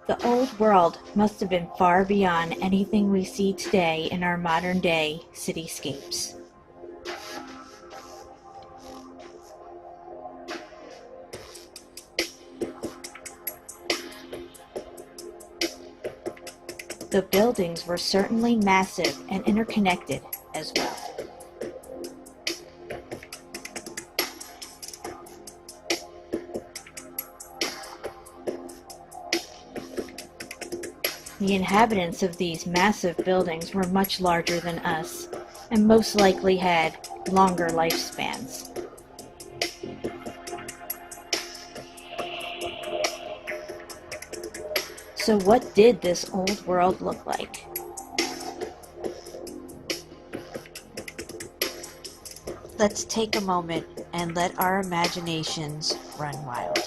The old world must have been far beyond anything we see today in our modern day cityscapes. The buildings were certainly massive and interconnected as well. The inhabitants of these massive buildings were much larger than us, and most likely had longer lifespans. So what did this old world look like? Let's take a moment and let our imaginations run wild.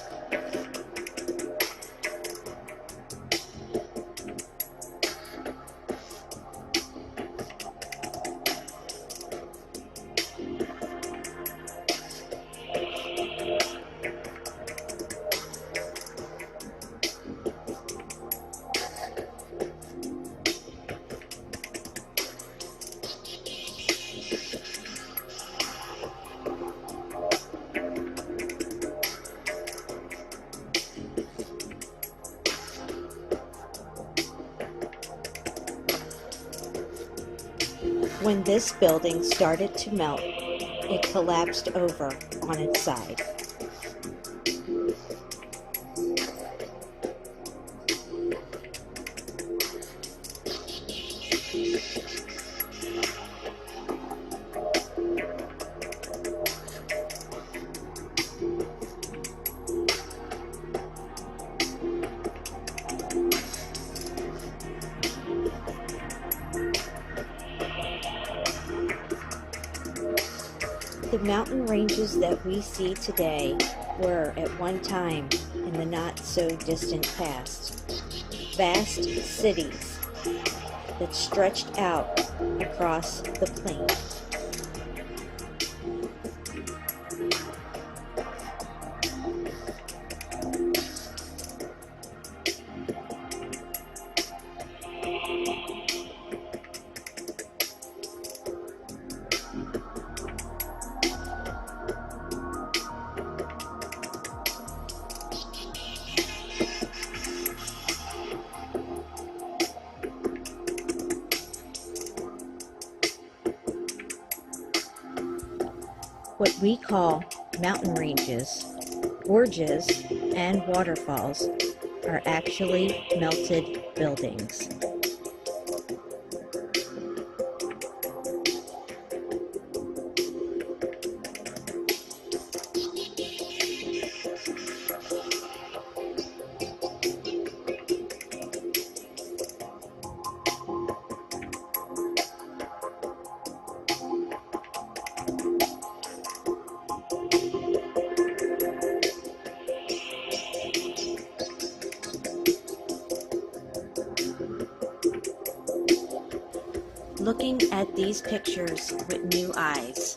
When this building started to melt, it collapsed over on its side. The mountain ranges that we see today were, at one time, in the not-so-distant past, vast cities that stretched out across the plain. What we call mountain ranges, gorges, and waterfalls are actually melted buildings. Looking at these pictures with new eyes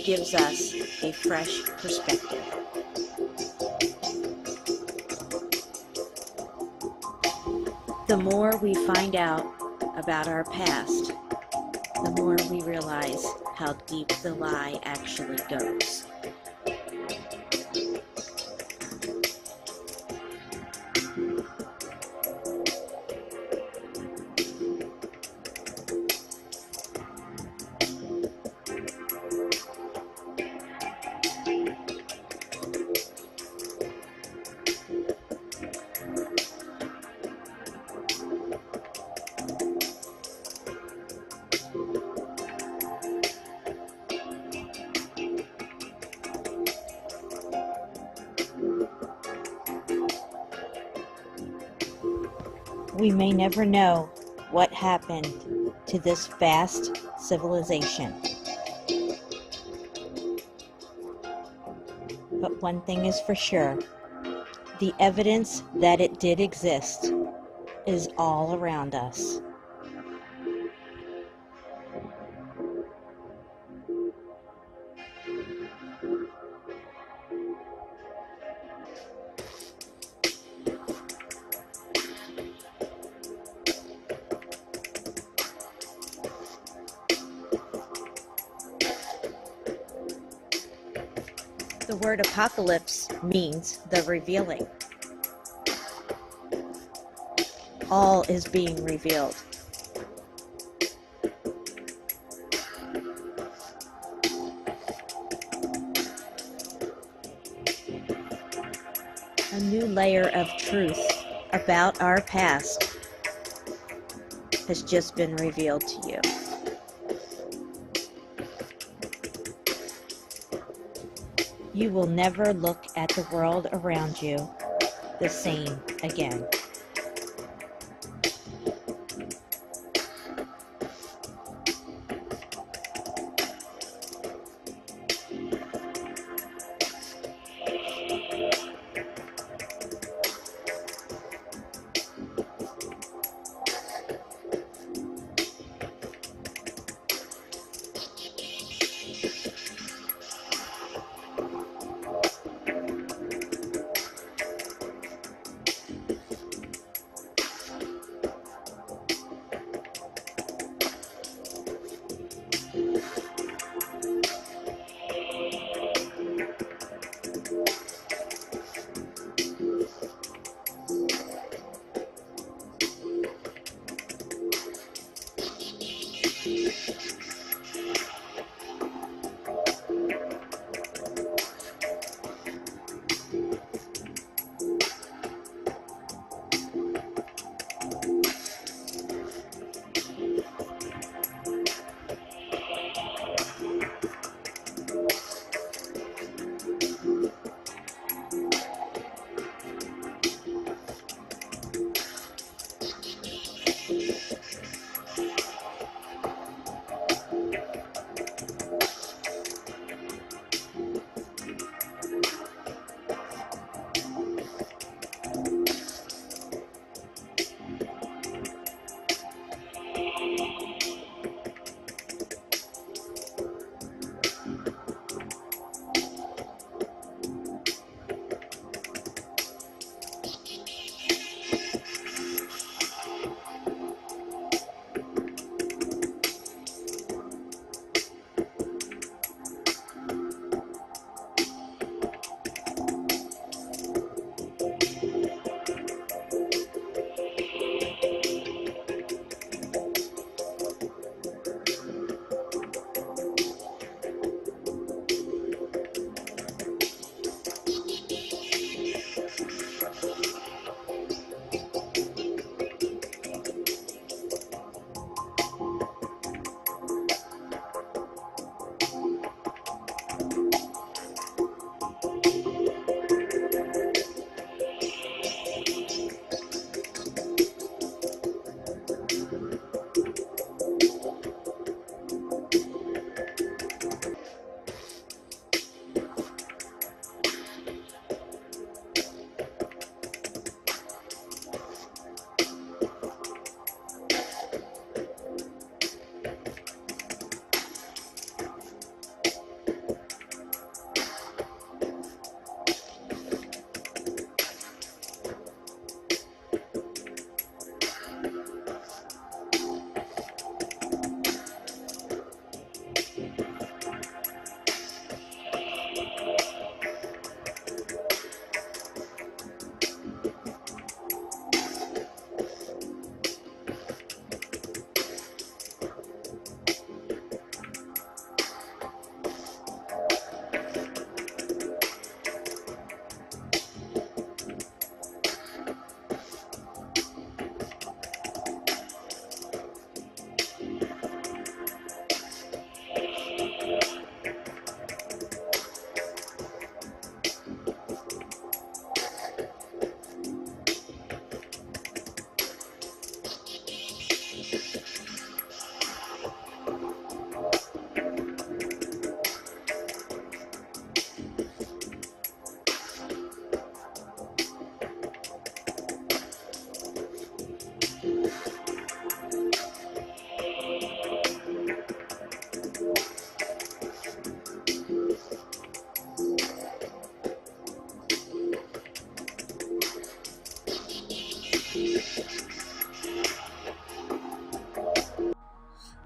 gives us a fresh perspective. The more we find out about our past, the more we realize how deep the lie actually goes. We may never know what happened to this vast civilization. But one thing is for sure, the evidence that it did exist is all around us. The word apocalypse means the revealing. All is being revealed. A new layer of truth about our past has just been revealed to you. You will never look at the world around you the same again.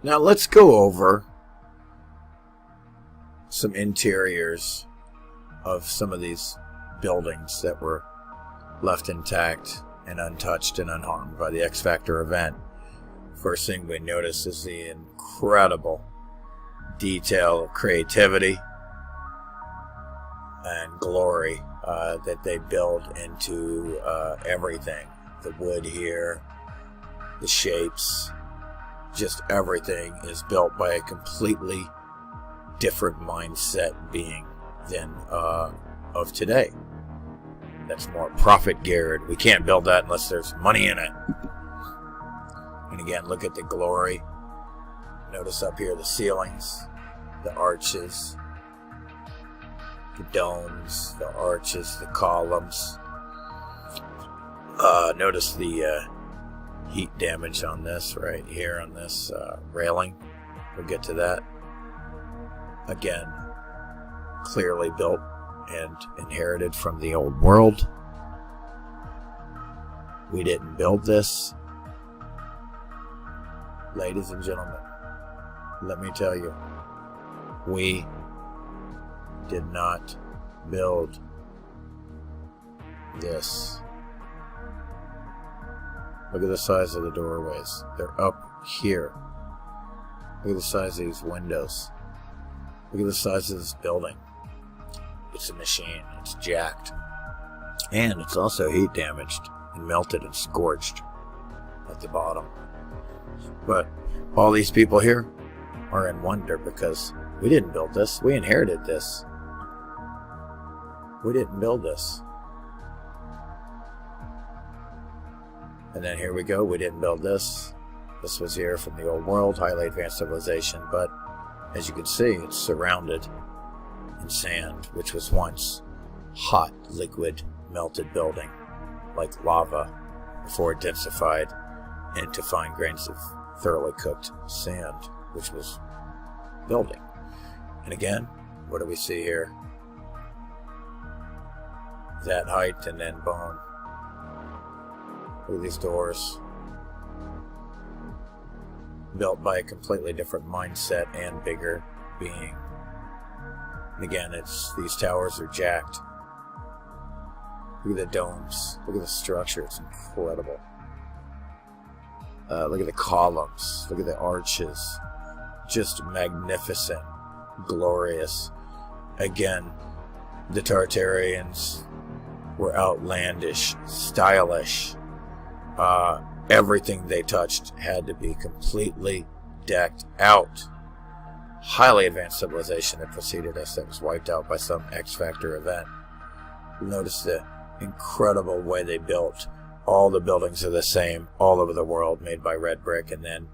Now let's go over some interiors of some of these buildings that were left intact and untouched and unharmed by the X Factor event. First thing we notice is the incredible detail of creativity and glory that they build into everything. The wood here, the shapes, just everything is built by a completely different mindset being than of today. That's more profit geared. We can't build that unless there's money in it. And again, look at the glory. Notice up here the ceilings, the arches, the domes, the arches, the columns. Notice the heat damage on this right here on this railing. We'll get to that. Again, clearly built and inherited from the old world. We didn't build this. Ladies and gentlemen, let me tell you, we did not build this. Look at the size of the doorways. They're up here. Look at the size of these windows. Look at the size of this building. It's a machine. It's jacked. And it's also heat damaged and melted and scorched at the bottom. But all these people here are in wonder because we didn't build this. We inherited this. We didn't build this. And then here we go. We didn't build this. This was here from the old world, highly advanced civilization. But as you can see, it's surrounded in sand, which was once hot, liquid, melted building, like lava, before it densified into fine grains of thoroughly cooked sand, which was building. And again, what do we see here? That height and then bone. Look at these doors. Built by a completely different mindset and bigger being. And again, these towers are jacked. Look at the domes. Look at the structure. It's incredible. Look at the columns. Look at the arches. Just magnificent. Glorious. Again, the Tartarians were outlandish, stylish. Everything they touched had to be completely decked out. Highly advanced civilization that preceded us that was wiped out by some X Factor event. Notice the incredible way they built. All the buildings are the same all over the world, made by red brick, and then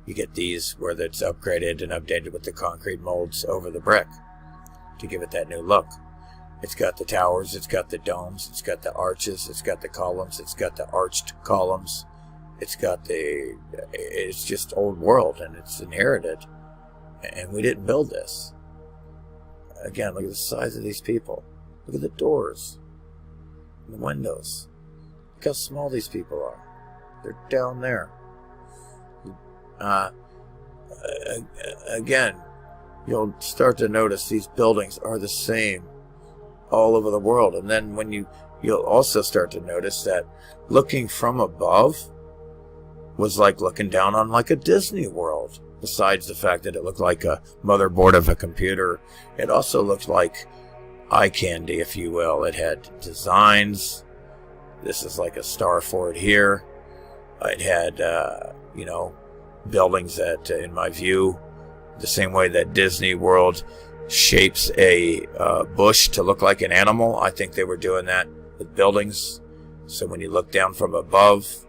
you get these where it's upgraded and updated with the concrete molds over the brick to give it that new look. It's got the towers, it's got the domes, it's got the arches, it's got the columns, it's got the arched columns, it's just old world and it's inherited. And we didn't build this. Again, look at the size of these people. Look at the doors, the windows. Look how small these people are. They're down there. Again, you'll start to notice these buildings are the same all over the world. And then when you'll also start to notice that looking from above was like looking down on like a Disney World. Besides the fact that it looked like a motherboard of a computer, it also looked like eye candy, if you will. It had designs. This is like a Starfort here. It had, buildings that, in my view, the same way that Disney World shapes a bush to look like an animal, I think they were doing that with buildings. So when you look down from above,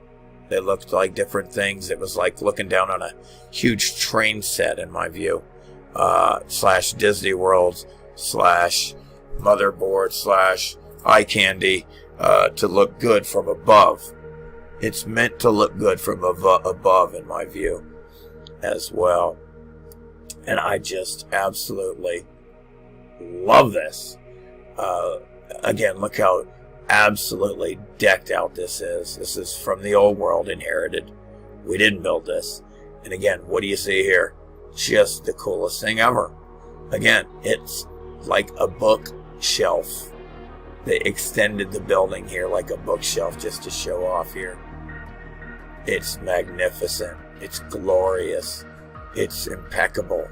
they looked like different things. It was like looking down on a huge train set, in my view, / Disney World / motherboard / eye candy, to look good from above. It's meant to look good from above, in my view, as well. And I just absolutely love this. Again, look how absolutely decked out this is. This is from the old world, inherited. We didn't build this. And again, what do you see here? Just the coolest thing ever. Again, it's like a book bookshelf. They extended the building here like a bookshelf just to show off here. It's magnificent. It's glorious. It's impeccable.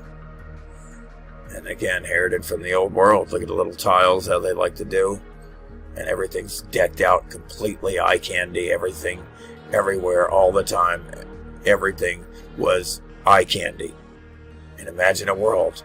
And again, inherited from the old world. Look at the little tiles, how they like to do. And everything's decked out completely eye candy. Everything, everywhere, all the time. Everything was eye candy. And imagine a world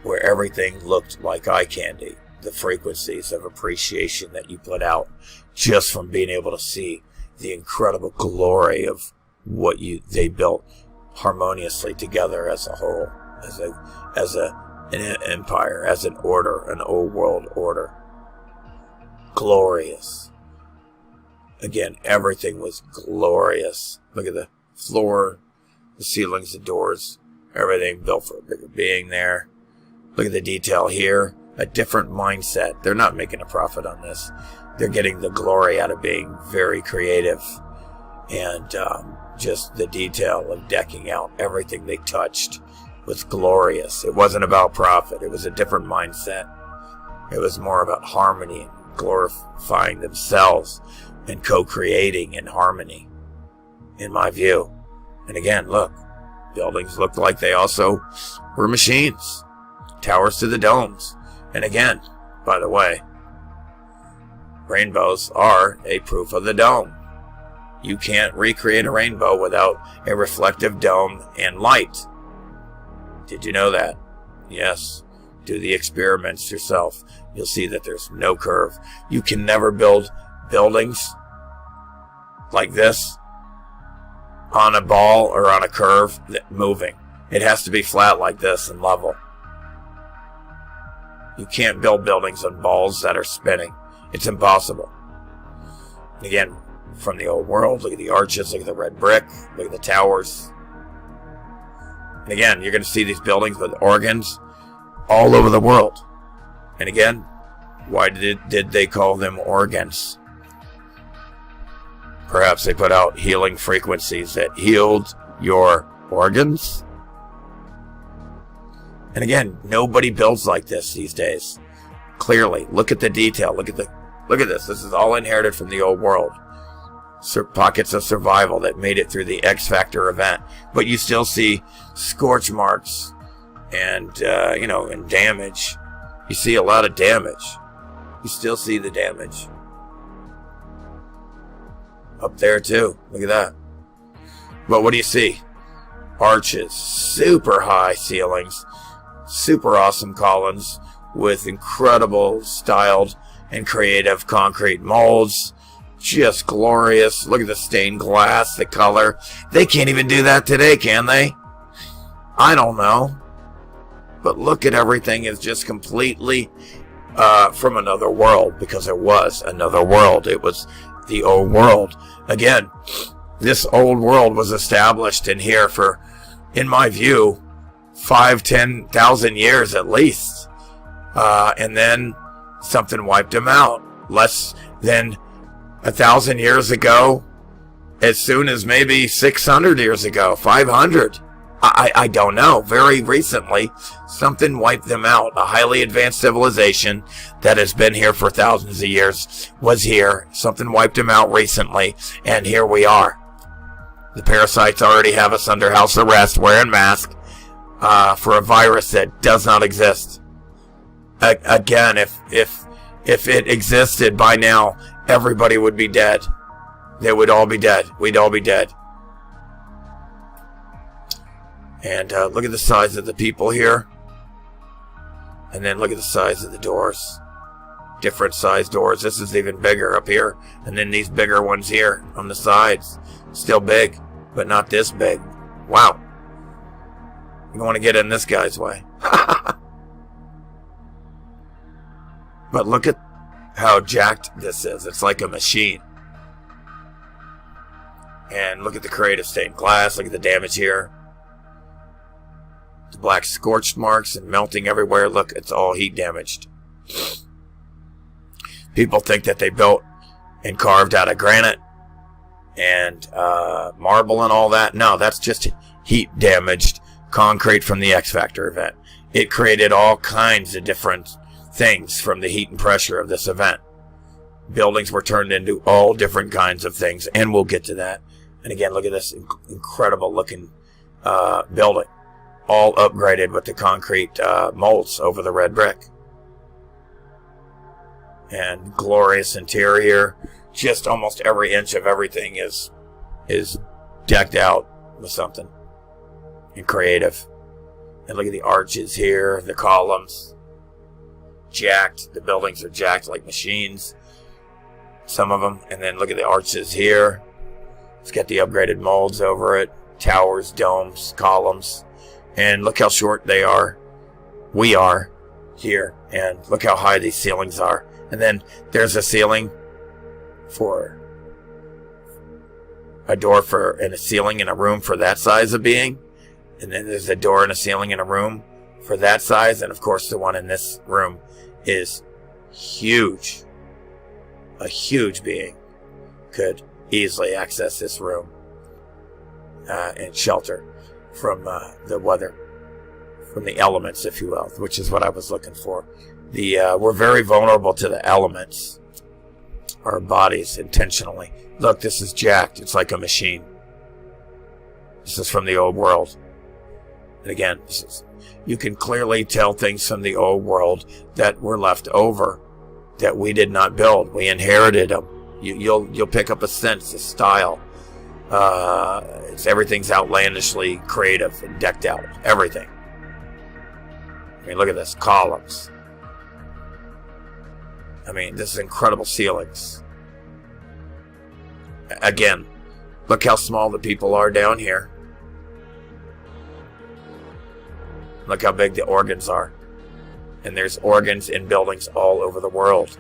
where everything looked like eye candy. The frequencies of appreciation that you put out just from being able to see the incredible glory of what they built harmoniously together as a whole, as an empire, as an order, an old world order. Glorious. Again, everything was glorious. Look at the floor, the ceilings, the doors, everything built for a bigger being there. Look at the detail here. A different mindset. They're not making a profit on this. They're getting the glory out of being very creative. And just the detail of decking out everything they touched was glorious. It wasn't about profit. It was a different mindset. It was more about harmony and glorifying themselves and co-creating in harmony, in my view. And again, look, buildings looked like they also were machines. Towers to the domes. And again, by the way, rainbows are a proof of the dome. You can't recreate a rainbow without a reflective dome and light. Did you know that? Yes. Do the experiments yourself. You'll see that there's no curve. You can never build buildings like this on a ball or on a curve moving. It has to be flat like this and level. You can't build buildings on balls that are spinning. It's impossible. And again, from the old world, look at the arches, look at the red brick, look at the towers. And again, you're going to see these buildings with organs all over the world. And again, why did they call them organs? Perhaps they put out healing frequencies that healed your organs? And again, nobody builds like this these days. Clearly, look at the detail. Look at this. This is all inherited from the old world. Pockets of survival that made it through the X Factor event. But you still see scorch marks and, and damage. You see a lot of damage. You still see the damage. Up there too. Look at that. But what do you see? Arches, super high ceilings, super awesome columns with incredible styled and creative concrete molds. Just glorious. Look at the stained glass, the color. They can't even do that today, can they? I don't know. But look at everything is just completely from another world, because it was another world. It was the old world. Again, this old world was established in here for, in my view, 5,000-10,000 years at least. And then something wiped them out. Less than 1,000 years ago, as soon as maybe 600 years ago, 500. I don't know. Very recently, something wiped them out. A highly advanced civilization that has been here for thousands of years was here. Something wiped them out recently, and here we are. The parasites already have us under house arrest, wearing masks, for a virus that does not exist. Again, if it existed by now, everybody would be dead. They would all be dead. We'd all be dead. And look at the size of the people here. And then look at the size of the doors. Different size doors. This is even bigger up here. And then these bigger ones here on the sides. Still big, but not this big. Wow. You want to get in this guy's way. But look at how jacked this is. It's like a machine. And look at the creative stained glass. Look at the damage here. The black scorched marks and melting everywhere. Look, it's all heat damaged. People think that they built and carved out of granite and marble and all that. No, that's just heat damaged concrete from the X Factor event. It created all kinds of different things from the heat and pressure of this event. Buildings were turned into all different kinds of things, and we'll get to that. And again, look at this incredible looking building, all upgraded with the concrete molds over the red brick. And glorious interior. Just almost every inch of everything is decked out with something and creative. And look at the arches here, the columns. Jacked. The buildings are jacked like machines. Some of them. And then look at the arches here. It's got the upgraded molds over it. Towers, domes, columns. And look how short they are. We are here. And look how high these ceilings are. And then there's a ceiling for a door for and a ceiling in a room for that size of being. And then there's a door and a ceiling in a room for that size. And of course the one in this room is huge. A huge being could easily access this room and shelter from the weather, from the elements, if you will, which is what I was looking for. We're very vulnerable to the elements, our bodies, intentionally. Look, this is jacked. It's like a machine. This is from the old world. And again, you can clearly tell things from the old world that were left over, that we did not build. We inherited them. You'll pick up a sense, a style. Everything's outlandishly creative and decked out. Everything. I mean, look at this. Columns. I mean, this is incredible ceilings. Again, look how small the people are down here. Look how big the organs are. And there's organs in buildings all over the world.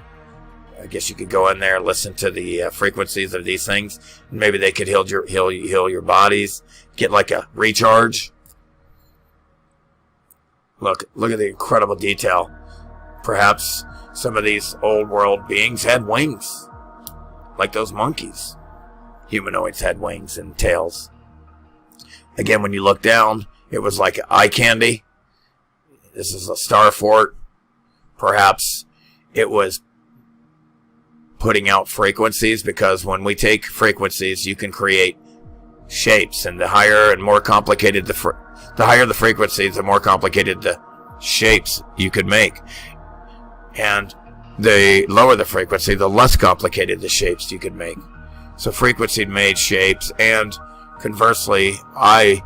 I guess you could go in there and listen to the frequencies of these things. Maybe they could heal your bodies. Get like a recharge. Look at the incredible detail. Perhaps some of these old world beings had wings. Like those monkeys. Humanoids had wings and tails. Again, when you look down, it was like eye candy. This is a star fort. Perhaps it was putting out frequencies, because when we take frequencies, you can create shapes. And the higher and more complicated the higher the frequencies, the more complicated the shapes you could make. And the lower the frequency, the less complicated the shapes you could make. So frequency made shapes, and conversely, I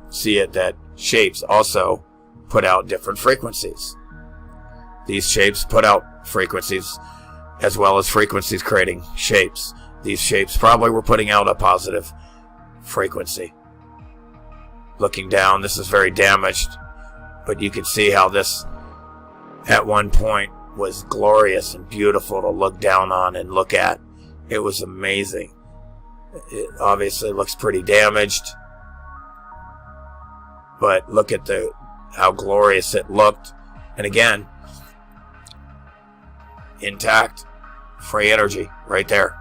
see it that shapes also put out different frequencies. These shapes put out frequencies, as well as frequencies creating shapes. These shapes probably were putting out a positive frequency. Looking down, this is very damaged, but you can see how this at one point was glorious and beautiful to look down on and look at. It was amazing. It obviously looks pretty damaged, but look at how glorious it looked. And again, intact, free energy right there.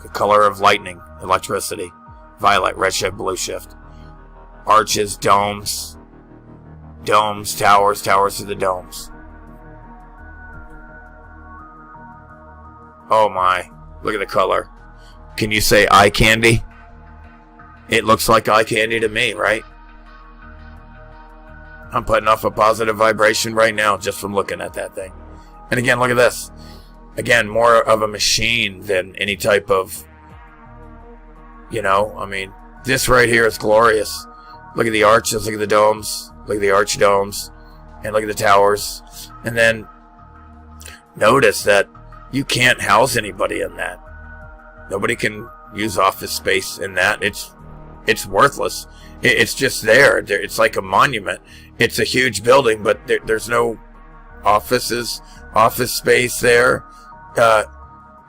The color of lightning, electricity, violet, redshift, blue shift. Arches, domes, towers to the domes. Oh my, look at the color. Can you say eye candy? It looks like eye candy to me, right? I'm putting off a positive vibration right now just from looking at that thing. And again, look at this. Again, more of a machine than any type of, I mean, this right here is glorious. Look at the arches, look at the domes, look at the arch domes, and look at the towers. And then notice that you can't house anybody in that. Nobody can use office space in that. It's worthless. It's just there. It's like a monument. It's a huge building, but there's no office space there.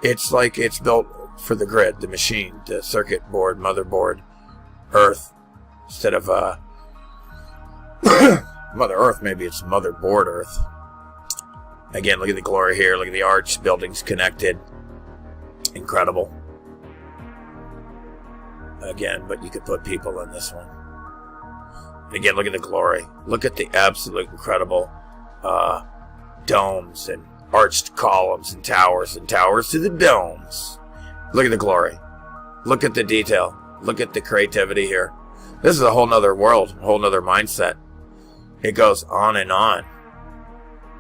It's like it's built for the grid, the machine, the circuit board, motherboard, Earth, instead of Mother Earth. Maybe it's motherboard Earth. Again, look at the glory here. Look at the arch, buildings connected. Incredible. Again, but you could put people in this one. Again, look at the glory. Look at the absolute incredible domes and arched columns and towers to the domes. Look at the glory. Look at the detail. Look at the creativity here. This is a whole nother world, a whole nother mindset. It goes on and on.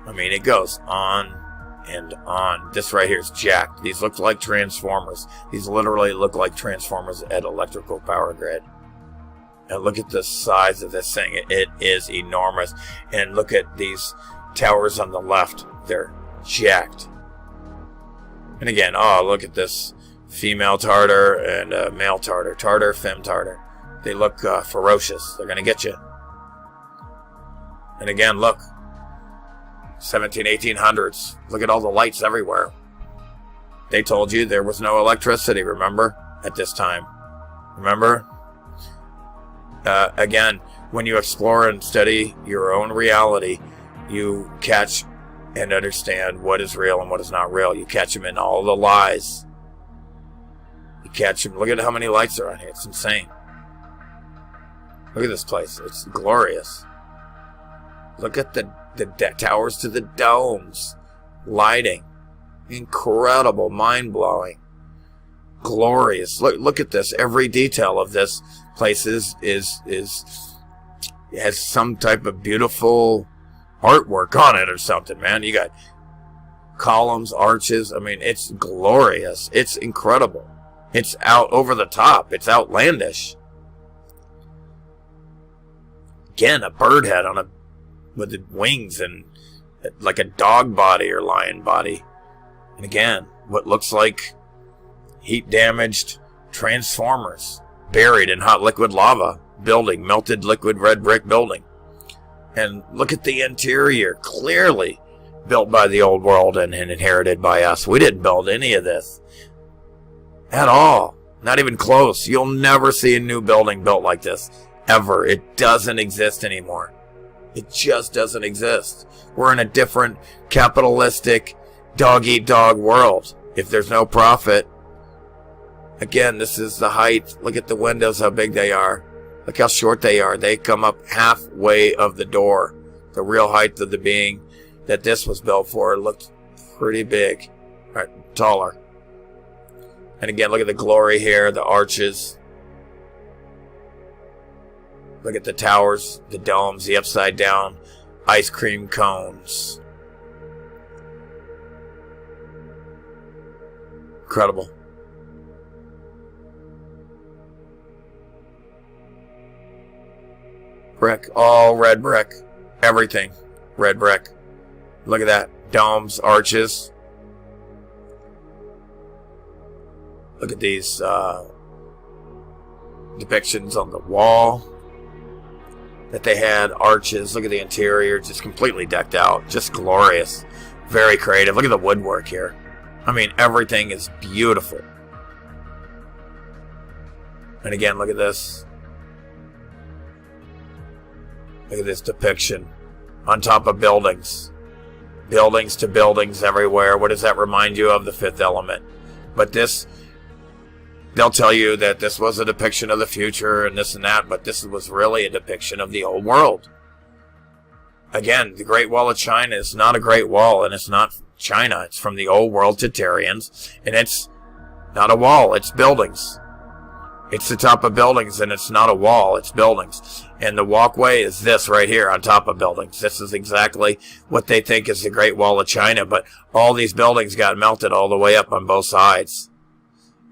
I mean, it goes on and on. This right here is jacked. These look like transformers. These literally look like transformers at electrical power grid. And look at the size of this thing. It is enormous. And look at these towers on the left. They're jacked. And again, oh, look at this female Tartar and male Tartar. Tartar, femme Tartar. They look ferocious. They're going to get you. And again, look. 1800s. Look at all the lights everywhere. They told you there was no electricity, remember? At this time. Remember? Again, when you explore and study your own reality, you catch and understand what is real and what is not real. You catch them in all the lies. You catch them. Look at how many lights are on here. It's insane. Look at this place. It's glorious. Look at the towers to the domes. Lighting. Incredible. Mind-blowing. Glorious. Look at this. Every detail of this place has some type of beautiful artwork on it or something, man. You got columns, arches. I mean, it's glorious. It's incredible. It's out over the top. It's outlandish. Again, a bird head on with the wings and like a dog body or lion body. And again, what looks like heat damaged transformers buried in hot liquid lava building, melted liquid red brick building. And look at the interior, clearly built by the old world and inherited by us. We didn't build any of this at all. Not even close. You'll never see a new building built like this. Ever. It doesn't exist anymore. It just doesn't exist. We're in a different capitalistic dog-eat-dog world. If there's no profit, again, this is the height. Look at the windows, how big they are. Look how short they are. They come up halfway of the door. The real height of the being that this was built for looked pretty big. Right, taller. And again, look at the glory here, the arches. Look at the towers, the domes, the upside down ice cream cones. Incredible. Brick, all red brick. Everything red brick. Look at that. Domes, arches. Look at these depictions on the wall that they had. Arches. Look at the interior. Just completely decked out. Just glorious. Very creative. Look at the woodwork here. I mean, everything is beautiful. And again, look at this. Look at this depiction on top of buildings. Buildings to buildings everywhere. What does that remind you of? The Fifth Element. But this, they'll tell you that this was a depiction of the future and this and that, but this was really a depiction of the old world. Again, the Great Wall of China is not a Great Wall, and it's not China. It's from the old world Tatarians, and it's not a wall, it's buildings. It's the top of buildings, and it's not a wall, it's buildings. And the walkway is this right here on top of buildings. This is exactly what they think is the Great Wall of China, but all these buildings got melted all the way up on both sides.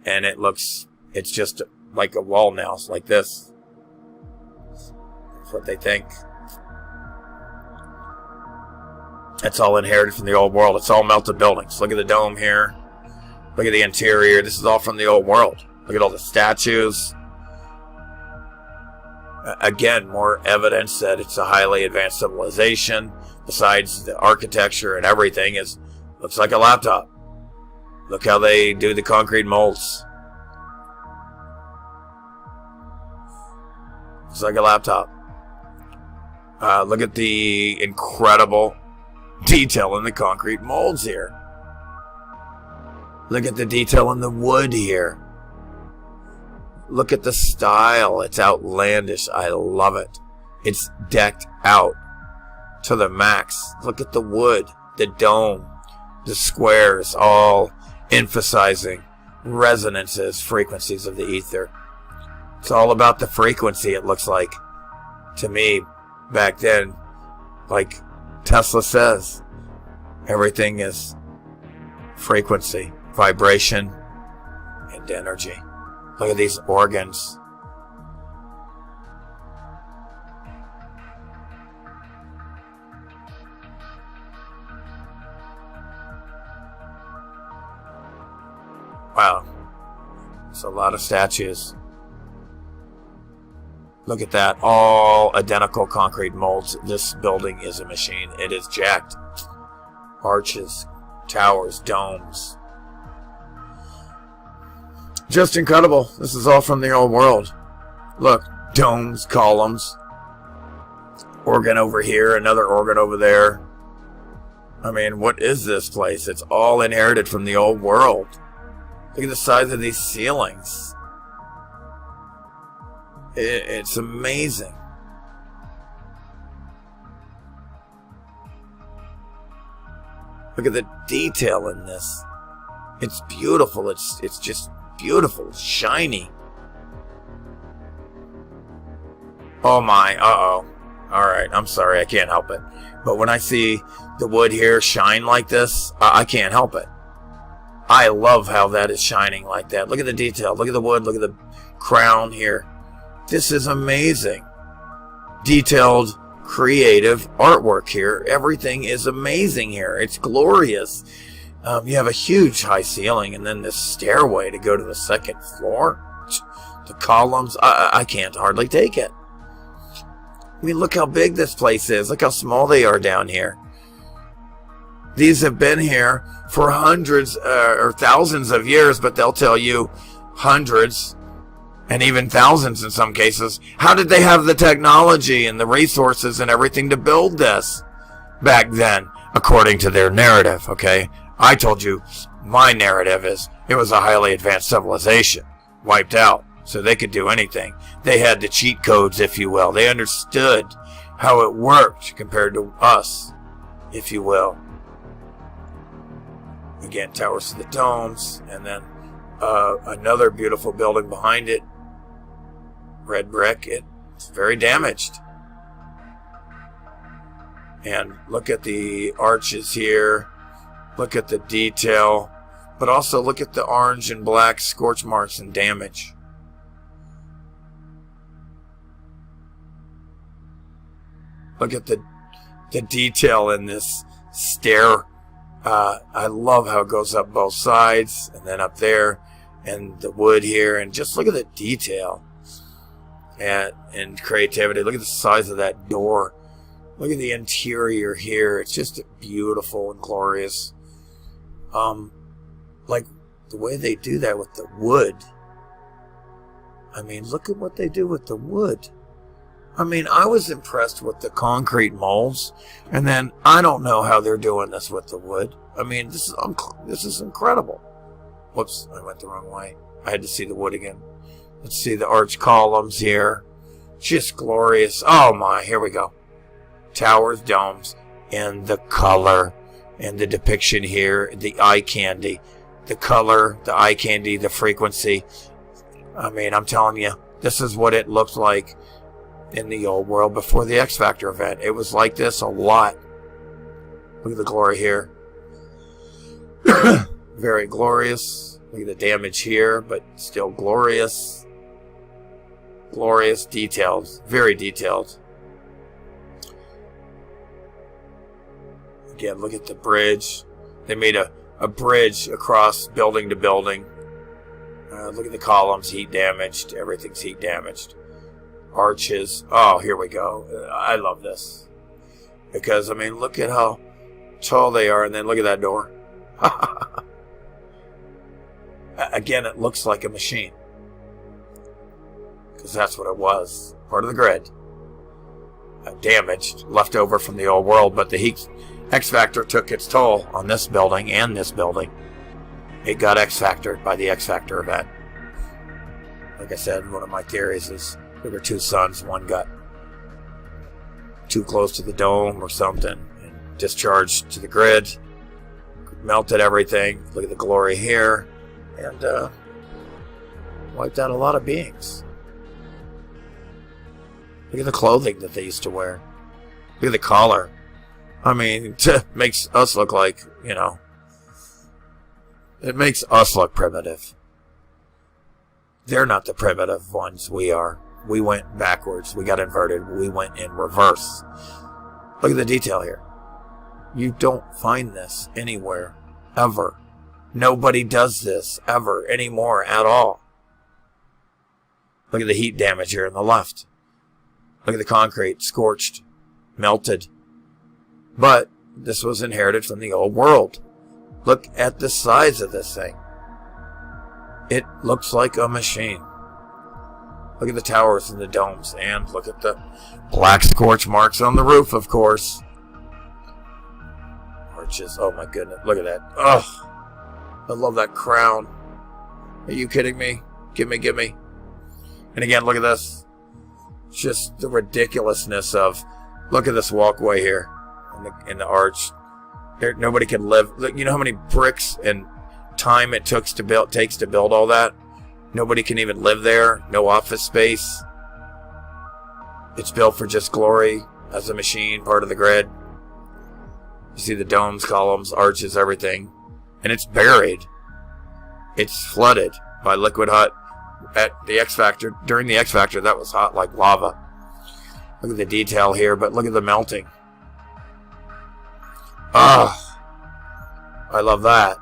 And it's just like a wall now, it's like this. That's what they think. It's all inherited from the old world. It's all melted buildings. Look at the dome here. Look at the interior. This is all from the old world. Look at all the statues. Again, more evidence that it's a highly advanced civilization. Besides the architecture and everything, looks like a laptop. Look how they do the concrete molds. Looks like a laptop. Look at the incredible detail in the concrete molds here. Look at the detail in the wood here. Look at the style. It's outlandish. I love it. It's decked out to the max. Look at the wood, the dome, the squares, all emphasizing resonances, frequencies of the ether. It's all about the frequency, it looks like to me back then. Like Tesla says, everything is frequency, vibration, and energy. Look at these organs. Wow. It's a lot of statues. Look at that. All identical concrete molds. This building is a machine. It is jacked. Arches, towers, domes. Just incredible. This is all from the old world. Look, domes, columns. Organ over here, another organ over there. I mean, what is this place? It's all inherited from the old world. Look at the size of these ceilings. It's amazing. Look at the detail in this. It's beautiful. It's just beautiful. It's shiny. Oh my. Uh-oh. Alright, I'm sorry. I can't help it. But when I see the wood here shine like this, I can't help it. I love how that is shining like that. Look at the detail. Look at the wood. Look at the crown here. This is amazing. Detailed, creative artwork here. Everything is amazing here. It's glorious. You have a huge high ceiling and then this stairway to go to the second floor. The columns, I can't hardly take it. I mean, look how big this place is. Look how small they are down here. These have been here for hundreds or thousands of years, but they'll tell you hundreds and even thousands in some cases. How did they have the technology and the resources and everything to build this back then, according to their narrative, okay? I told you my narrative is it was a highly advanced civilization, wiped out, so they could do anything. They had the cheat codes, if you will. They understood how it worked compared to us, if you will. Again, towers to the domes, and then another beautiful building behind it. Red brick. It's very damaged. And look at the arches here. Look at the detail. But also look at the orange and black scorch marks and damage. Look at the detail in this stair. I love how it goes up both sides and then up there and the wood here, and just look at the detail and creativity. Look at the size of that door. Look at the interior here. It's just beautiful and glorious. Like the way they do that with the wood. I mean, look at what they do with the wood. I mean, I was impressed with the concrete molds, and then I don't know how they're doing this with the wood. I mean, this is incredible. Whoops, I went the wrong way. I had to see the wood again. Let's see the arch columns here. Just glorious. Oh my, here we go. Towers, domes, and the color, and the depiction here, the eye candy. The color, the eye candy, the frequency. I mean, I'm telling you, this is what it looked like in the old world before the X Factor event. It was like this a lot. Look at the glory here. Very glorious. Look at the damage here, but still glorious. Glorious details. Very detailed. Again, look at the bridge. They made a bridge across building to building. Look at the columns, heat damaged. Everything's heat damaged. Arches. Oh, here we go. I love this. Because, I mean, look at how tall they are, and then look at that door. Again, it looks like a machine. Because that's what it was. Part of the grid. Damaged, left over from the old world, but the heat X Factor took its toll on this building and this building. It got X Factored by the X Factor event. Like I said, one of my theories is there were two suns. One got too close to the dome or something and discharged to the grid, melted everything. Look at the glory here, and wiped out a lot of beings. Look at the clothing that they used to wear. Look at the collar. I mean, it makes us look like, it makes us look primitive. They're not the primitive ones. We are. We went backwards. We got inverted. We went in reverse. Look at the detail here. You don't find this anywhere, ever. Nobody does this, ever, anymore, at all. Look at the heat damage here on the left. Look at the concrete, scorched, melted. But this was inherited from the old world. Look at the size of this thing. It looks like a machine. Look at the towers and the domes, and look at the black scorch marks on the roof, of course. Arches, oh my goodness, look at that. Ugh, I love that crown. Are you kidding me? Give me. And again, look at this. Just the ridiculousness of, look at this walkway here in the arch. There, nobody can live. Look, you know how many bricks and time it takes to build all that? Nobody can even live there. No office space. It's built for just glory as a machine, part of the grid. You see the domes, columns, arches, everything. And it's buried. It's flooded by liquid hot at the X Factor. During the X Factor, that was hot like lava. Look at the detail here, but look at the melting. Ah, I love that.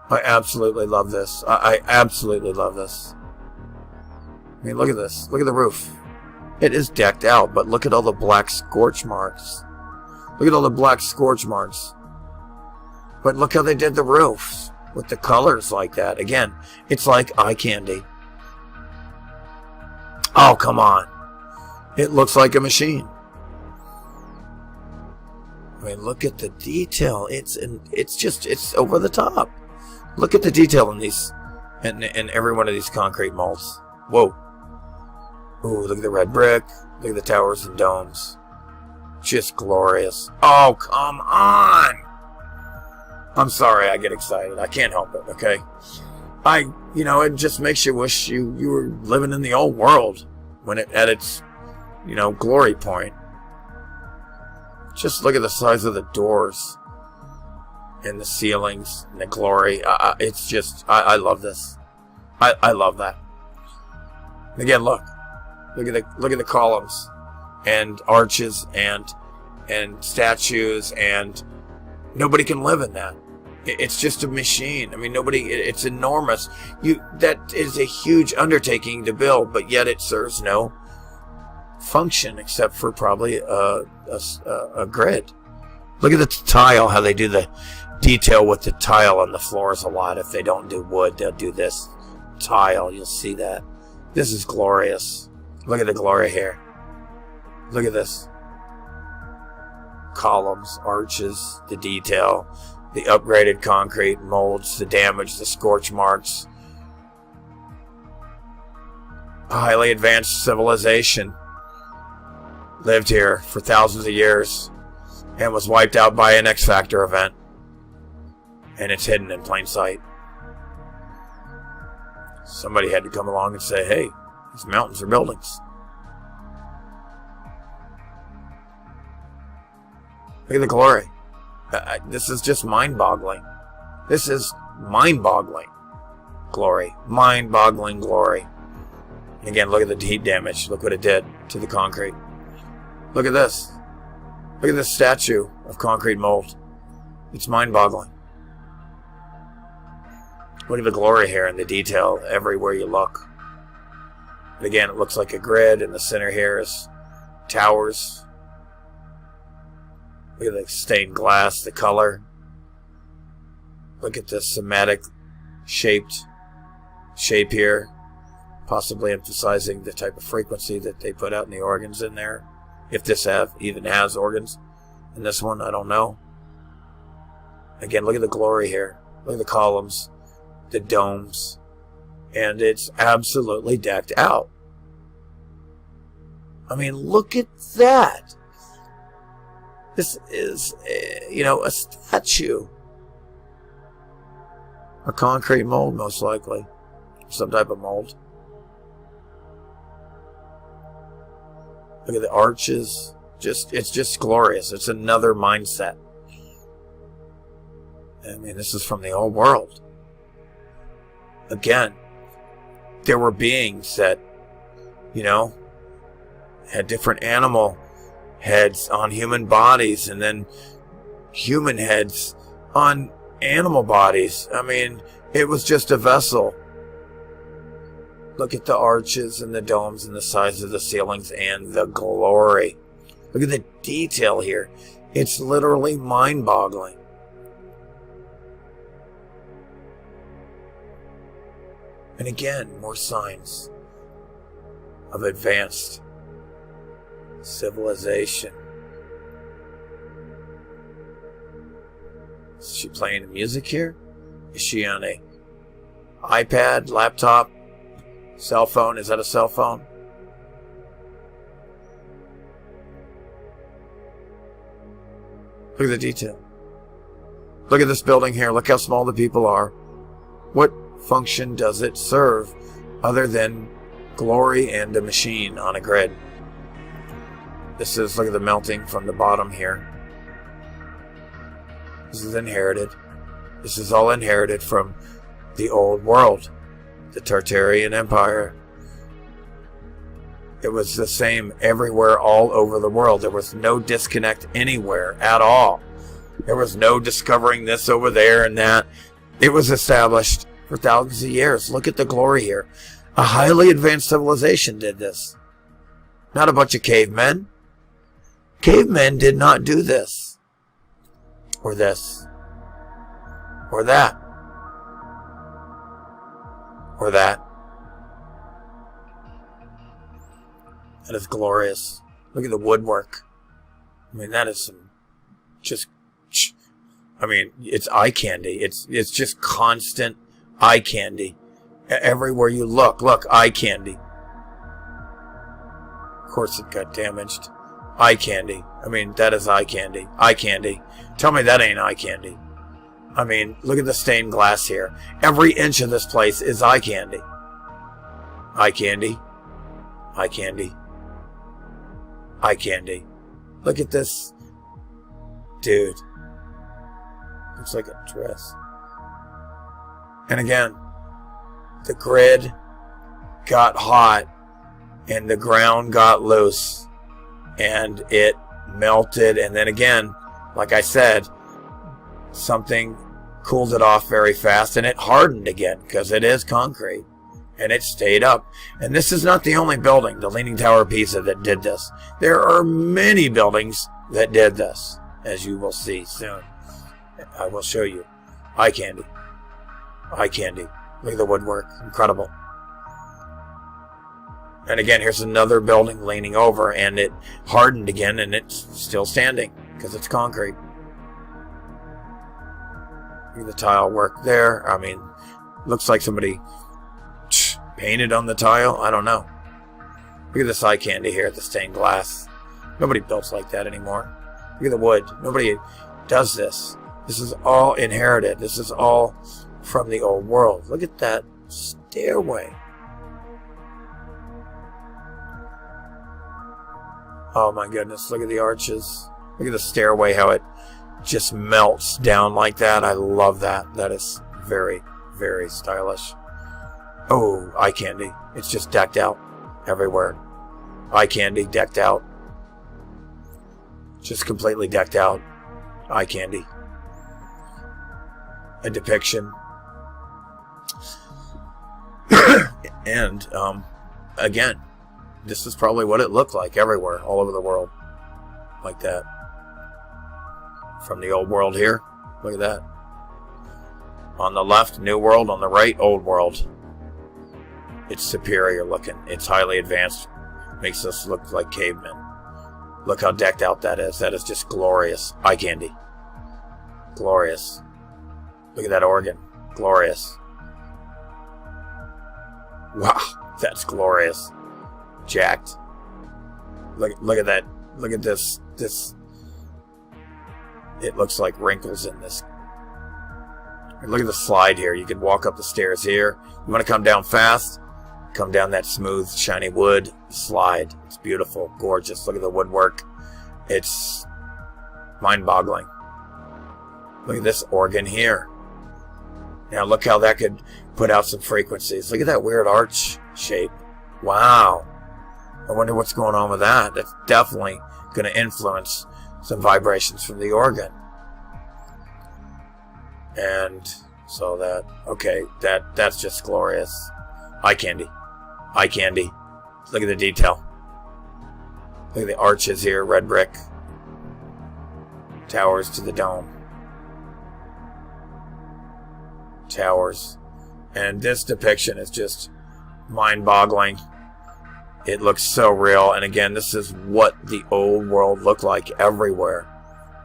I absolutely love this. I absolutely love this. I mean, look at this. Look at the roof. It is decked out, but look at all the black scorch marks. Look at all the black scorch marks. But look how they did the roofs with the colors like that. Again, it's like eye candy. Oh, come on. It looks like a machine. I mean, look at the detail. It's over the top. Look at the detail in these, in every one of these concrete molds. Whoa. Ooh, look at the red brick. Look at the towers and domes. Just glorious. Oh, come on. I'm sorry, I get excited. I can't help it, okay? It just makes you wish you were living in the old world when it at its, glory point. Just look at the size of the doors and the ceilings and the glory. It's just, I love this. I love that. Again, look at the columns and arches and statues, and nobody can live in that. It's just a machine. I mean, it's enormous. That is a huge undertaking to build, but yet it serves no function except for probably a grid. Look at the tile, how they do the detail with the tile on the floors a lot. If they don't do wood, they'll do this tile. You'll see that. This is glorious. Look at the glory here. Look at this. Columns, arches, the detail, the upgraded concrete molds, the damage, the scorch marks. A highly advanced civilization lived here for thousands of years and was wiped out by an X Factor event. And it's hidden in plain sight. Somebody had to come along and say, hey, these mountains are buildings. Look at the glory. This is just mind-boggling. This is mind-boggling glory. Mind-boggling glory. And again, look at the heat damage. Look what it did to the concrete. Look at this. Look at this statue of concrete mold. It's mind-boggling. Look at the glory here and the detail everywhere you look. And again, it looks like a grid. In the center here is towers. Look at the stained glass, the color. Look at the somatic shape here, possibly emphasizing the type of frequency that they put out in the organs in there. If this even has organs. In this one, I don't know. Again, look at the glory here. Look at the columns, the domes, and it's absolutely decked out. I mean, look at that. This is, a statue. A concrete mold, most likely. Some type of mold. Look at the arches. It's just glorious. It's another mindset. I mean, this is from the old world. Again, there were beings that, had different animal heads on human bodies, and then human heads on animal bodies. I mean, it was just a vessel. Look at the arches and the domes and the size of the ceilings and the glory. Look at the detail here. It's literally mind-boggling. And again, more signs of advanced civilization. Is she playing music here? Is she on a iPad, laptop, cell phone? Is that a cell phone? Look at the detail. Look at this building here. Look how small the people are. What function does it serve other than glory and a machine on a grid? This is, look at the melting from the bottom here. This is inherited. This is all inherited from the old world, the Tartarian Empire. It was the same everywhere, all over the world. There was no disconnect anywhere at all. There was no discovering this over there and that. It was established for thousands of years. Look at the glory here. A highly advanced civilization did this. Not a bunch of cavemen. Cavemen did not do this. Or this. Or that. Or that. That is glorious. Look at the woodwork. I mean, that is some it's eye candy. It's just constant eye candy. Everywhere you look, eye candy. Of course it got damaged. Eye candy. I mean, that is eye candy. Eye candy. Tell me that ain't eye candy. I mean, look at the stained glass here. Every inch of this place is eye candy. Eye candy. Eye candy. Eye candy. Look at this. Dude. Looks like a dress. And again, the grid got hot and the ground got loose and it melted. And then again, like I said, something cooled it off very fast and it hardened again because it is concrete. And it stayed up. And this is not the only building, the Leaning Tower of Pisa, that did this. There are many buildings that did this, as you will see soon. I will show you. Eye candy. Eye candy. Look at the woodwork. Incredible. And again, here's another building leaning over, and it hardened again, and it's still standing because it's concrete. Look at the tile work there. I mean, looks like somebody painted on the tile. I don't know. Look at this eye candy here, the stained glass. Nobody builds like that anymore. Look at the wood. Nobody does this. This is all inherited. This is all from the old world. Look at that stairway. Oh my goodness. Look at the arches. Look at the stairway, how it just melts down like that. I love that. That is very, very stylish. Oh, eye candy. It's just decked out everywhere. Eye candy decked out. Just completely decked out. Eye candy. A depiction. And, again, this is probably what it looked like everywhere, all over the world. Like that. From the old world here. Look at that. On the left, new world. On the right, old world. It's superior looking. It's highly advanced. Makes us look like cavemen. Look how decked out that is. That is just glorious. Eye candy. Glorious. Look at that organ. Glorious. Wow. That's glorious. Jacked. Look at that. Look at this. It looks like wrinkles in this. Look at the slide here. You can walk up the stairs here. You want to come down fast? Come down that smooth, shiny wood slide. It's beautiful, gorgeous. Look at the woodwork. It's mind-boggling. Look at this organ here. Now look how that could put out some frequencies. Look at that weird arch shape. Wow. I wonder what's going on with that. That's definitely going to influence some vibrations from the organ. And so that, okay, that's just glorious. Eye candy. Eye candy. Look at the detail. Look at the arches here, red brick. Towers to the dome. Towers. And this depiction is just mind-boggling. It looks so real. And again, this is what the old world looked like everywhere.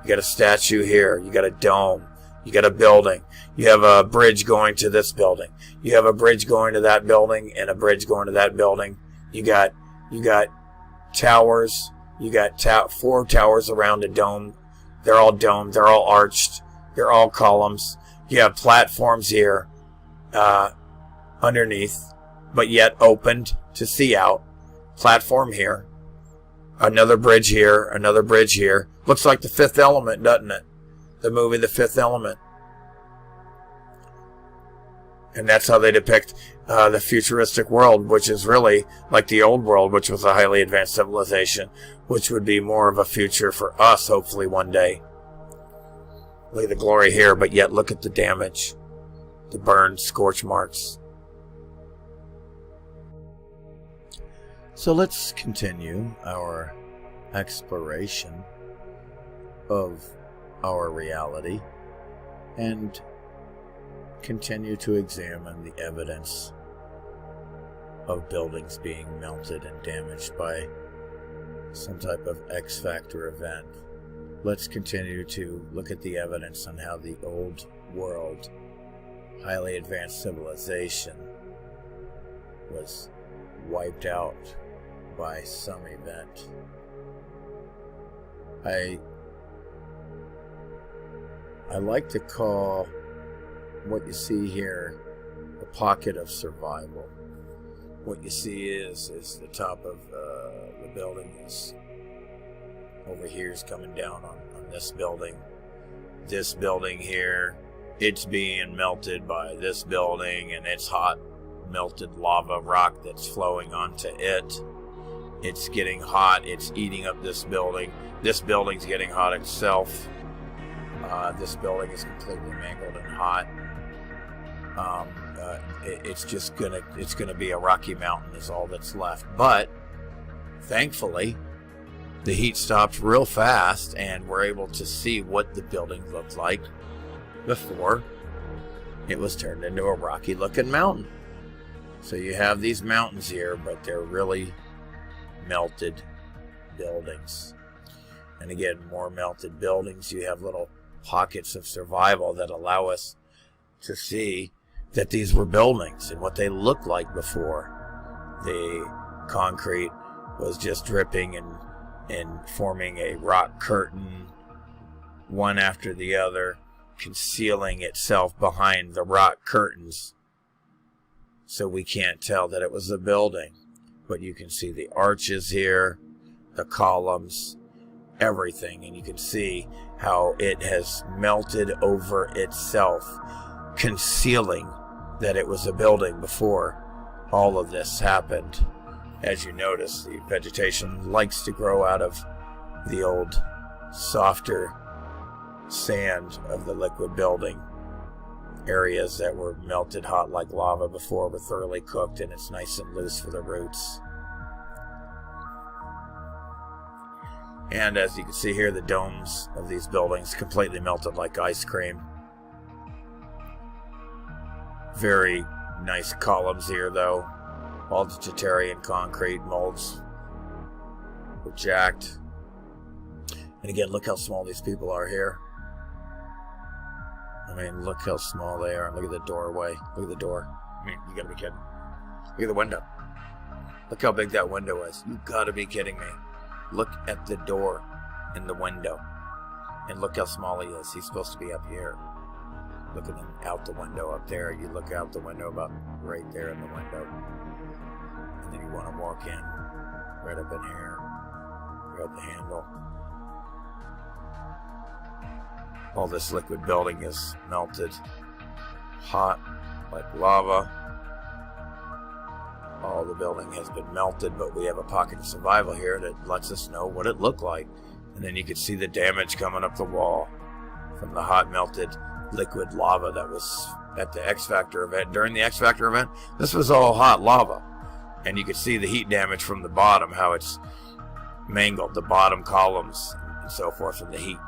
You got a statue here. You got a dome. You got a building. You have a bridge going to this building. You have a bridge going to that building and a bridge going to that building. You got towers. You got 4 towers around a dome. They're all domed. They're all arched. They're all columns. You have platforms here underneath, but yet opened to see out. Platform here. Another bridge here. Another bridge here. Looks like The Fifth Element, doesn't it? The movie The Fifth Element. And that's how they depict the futuristic world, which is really like the old world, which was a highly advanced civilization, which would be more of a future for us, hopefully one day. Look at the glory here, but yet look at the damage. The burned scorch marks. So let's continue our exploration of our reality and continue to examine the evidence of buildings being melted and damaged by some type of X-factor event. Let's continue to look at the evidence on how the old world, highly advanced civilization, was wiped out by some event. I like to call what you see here a pocket of survival. What you see is the top of the building is over here is coming down on this building. This building here, it's being melted by this building, and it's hot melted lava rock that's flowing onto it. It's getting hot. It's eating up this building. This building's getting hot itself. This building is completely mangled and hot. It's gonna be a rocky mountain is all that's left. But thankfully, the heat stopped real fast, and we're able to see what the building looked like before it was turned into a rocky-looking mountain. So you have these mountains here, but they're really melted buildings. And again, more melted buildings. You have little pockets of survival that allow us to see that these were buildings and what they looked like before. The concrete was just dripping and forming a rock curtain, one after the other, concealing itself behind the rock curtains. So we can't tell that it was a building. But you can see the arches here, the columns, everything. And you can see how it has melted over itself, concealing that it was a building before all of this happened. As you notice, the vegetation likes to grow out of the old, softer sand of the liquid building. Areas that were melted hot like lava before were thoroughly cooked, and it's nice and loose for the roots. And as you can see here, the domes of these buildings completely melted like ice cream. Very nice columns here, though. All vegetarian concrete molds were jacked. And again, look how small these people are here. I mean, look how small they are. Look at the doorway. Look at the door. I mean, you gotta be kidding. Look at the window. Look how big that window is. You gotta be kidding me. look at the door in the window. And look how small he is. He's supposed to be up here. Looking out the window up there. You look out the window about right there in the window. And then you want to walk in. Right up in here. Grab the handle. All this liquid building is melted. Hot like lava. All the building has been melted, but we have a pocket of survival here that lets us know what it looked like. And then you could see the damage coming up the wall from the hot melted liquid lava that was at the X Factor event. During the X Factor event, this was all hot lava. And you could see the heat damage from the bottom, how it's mangled the bottom columns and so forth from the heat.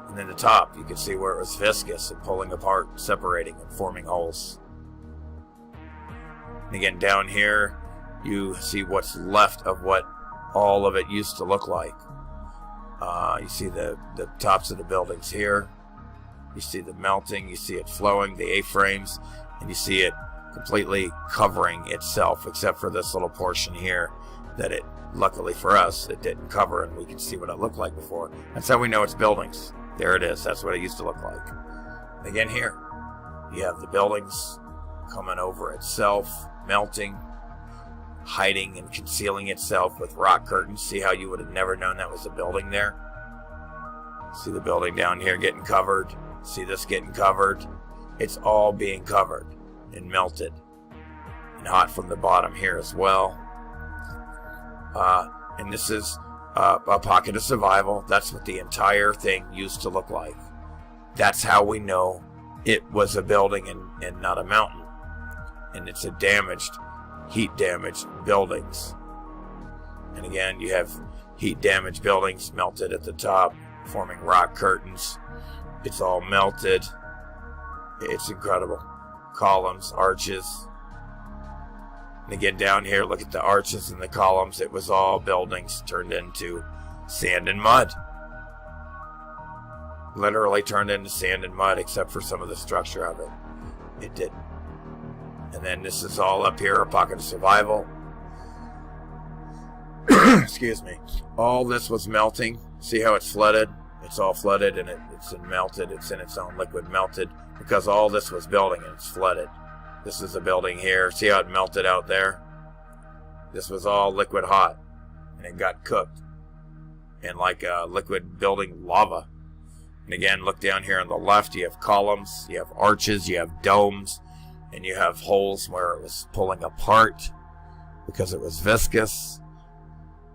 And then the top, you could see where it was viscous and pulling apart, separating and forming holes. And again, down here, you see what's left of what all of it used to look like. You see the tops of the buildings here. You see the melting, you see it flowing, the A-frames, and you see it completely covering itself, except for this little portion here that it, luckily for us, it didn't cover, and we can see what it looked like before. That's how we know it's buildings. There it is. That's what it used to look like. And again here, you have the buildings coming over itself, melting, hiding and concealing itself with rock curtains. See how you would have never known that was a building there? See the building down here getting covered. See this getting covered. It's all being covered and melted and hot from the bottom here as well. And this is a pocket of survival. That's what the entire thing used to look like. That's how we know it was a building and not a mountain. And it's a damaged, heat damaged buildings. And again, you have heat damaged buildings melted at the top, forming rock curtains. It's all melted. It's incredible. Columns, arches. And again, down here, look at the arches and the columns. It was all buildings turned into sand and mud. Literally turned into sand and mud, except for some of the structure of it. It didn't. And then this is all up here, a pocket of survival. Excuse me. All this was melting. See how it's flooded? It's all flooded and it's melted. It's in its own liquid melted because all this was building and it's flooded. This is a building here. See how it melted out there? This was all liquid hot and it got cooked in like a liquid building lava. And again, look down here on the left. You have columns, you have arches, you have domes, and you have holes where it was pulling apart because it was viscous.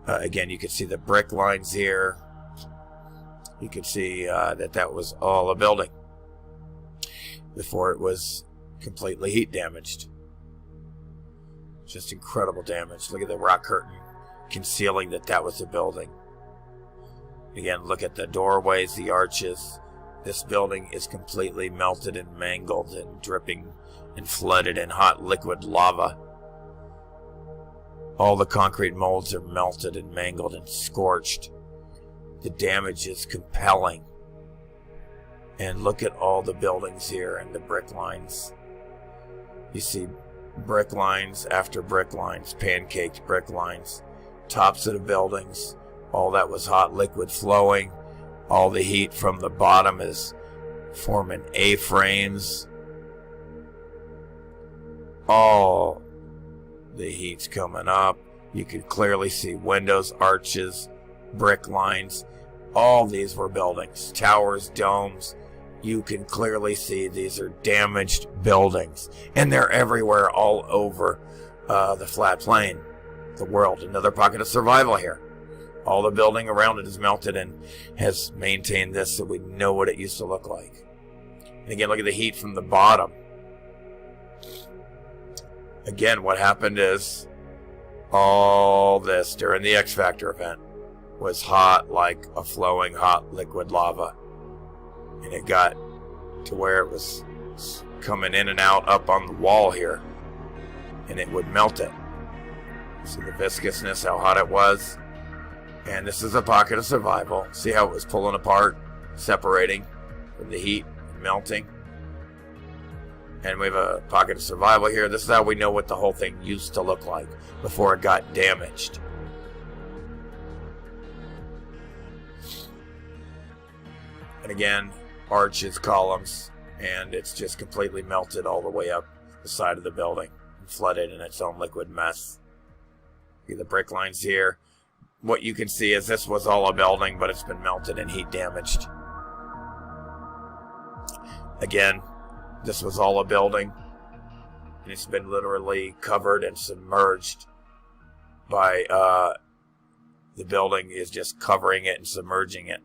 Again, you can see the brick lines here. You can see that was all a building before it was completely heat damaged. Just incredible damage. Look at the rock curtain concealing that was a building. Again, look at the doorways, the arches. This building is completely melted and mangled and dripping and flooded in hot liquid lava. All the concrete molds are melted and mangled and scorched. The damage is compelling. And look at all the buildings here and the brick lines. You see brick lines after brick lines, pancaked brick lines, tops of the buildings. All that was hot liquid flowing. All the heat from the bottom is forming A-frames. All the heat's coming up. You could clearly see windows, arches, brick lines. All these were buildings, towers, domes. You can clearly see these are damaged buildings. And they're everywhere all over the flat plain, the world. Another pocket of survival here. All the building around it is melted and has maintained this so we know what it used to look like. And again, look at the heat from the bottom. Again, what happened is all this during the X Factor event was hot like a flowing hot liquid lava. And it got to where it was coming in and out up on the wall here. And it would melt it. See the viscousness, how hot it was. And this is a pocket of survival. See how it was pulling apart, separating from the heat, melting. And we have a pocket of survival here. This is how we know what the whole thing used to look like before it got damaged. And again, arches, columns, and it's just completely melted all the way up the side of the building and flooded in its own liquid mess. Look at the brick lines here. What you can see is this was all a building, but it's been melted and heat damaged. Again, this was all a building, and it's been literally covered and submerged by the building is just covering it and submerging it.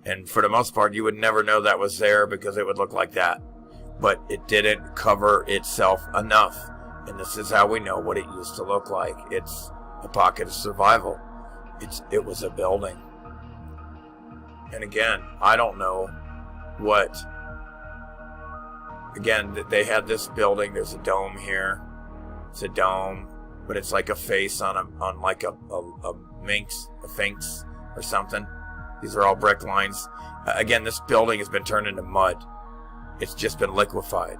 And for the most part, you would never know that was there because it would look like that. But it didn't cover itself enough. And this is how we know what it used to look like. It's a pocket of survival. It was a building. And again, I don't know what... Again, they had this building. There's a dome here. It's a dome, but it's like a face on like a sphinx or something. These are all brick lines. Again, this building has been turned into mud. It's just been liquefied.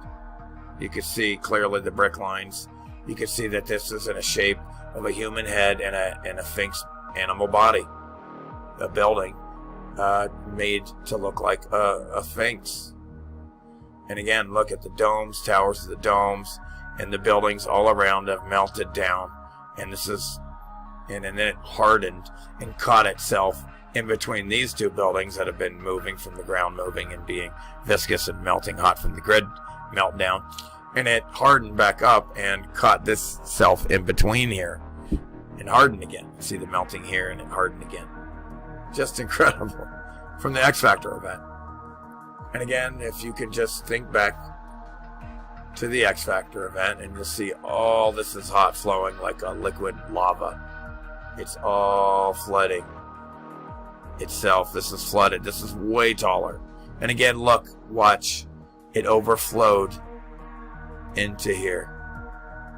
You can see clearly the brick lines. You can see that this is in a shape of a human head and a sphinx animal body. A building made to look like a sphinx. And again, look at the domes, towers of the domes, and the buildings all around have melted down. And this is, and then it hardened and caught itself in between these two buildings that have been moving from the ground, moving and being viscous and melting hot from the grid meltdown. And it hardened back up and caught this self in between here and hardened again. See the melting here and it hardened again. Just incredible. From the X Factor event. And again, if you can just think back to the X Factor event and you'll see all this is hot flowing like a liquid lava. It's all flooding itself. This is flooded. This is way taller. And again, look, watch. It overflowed into here.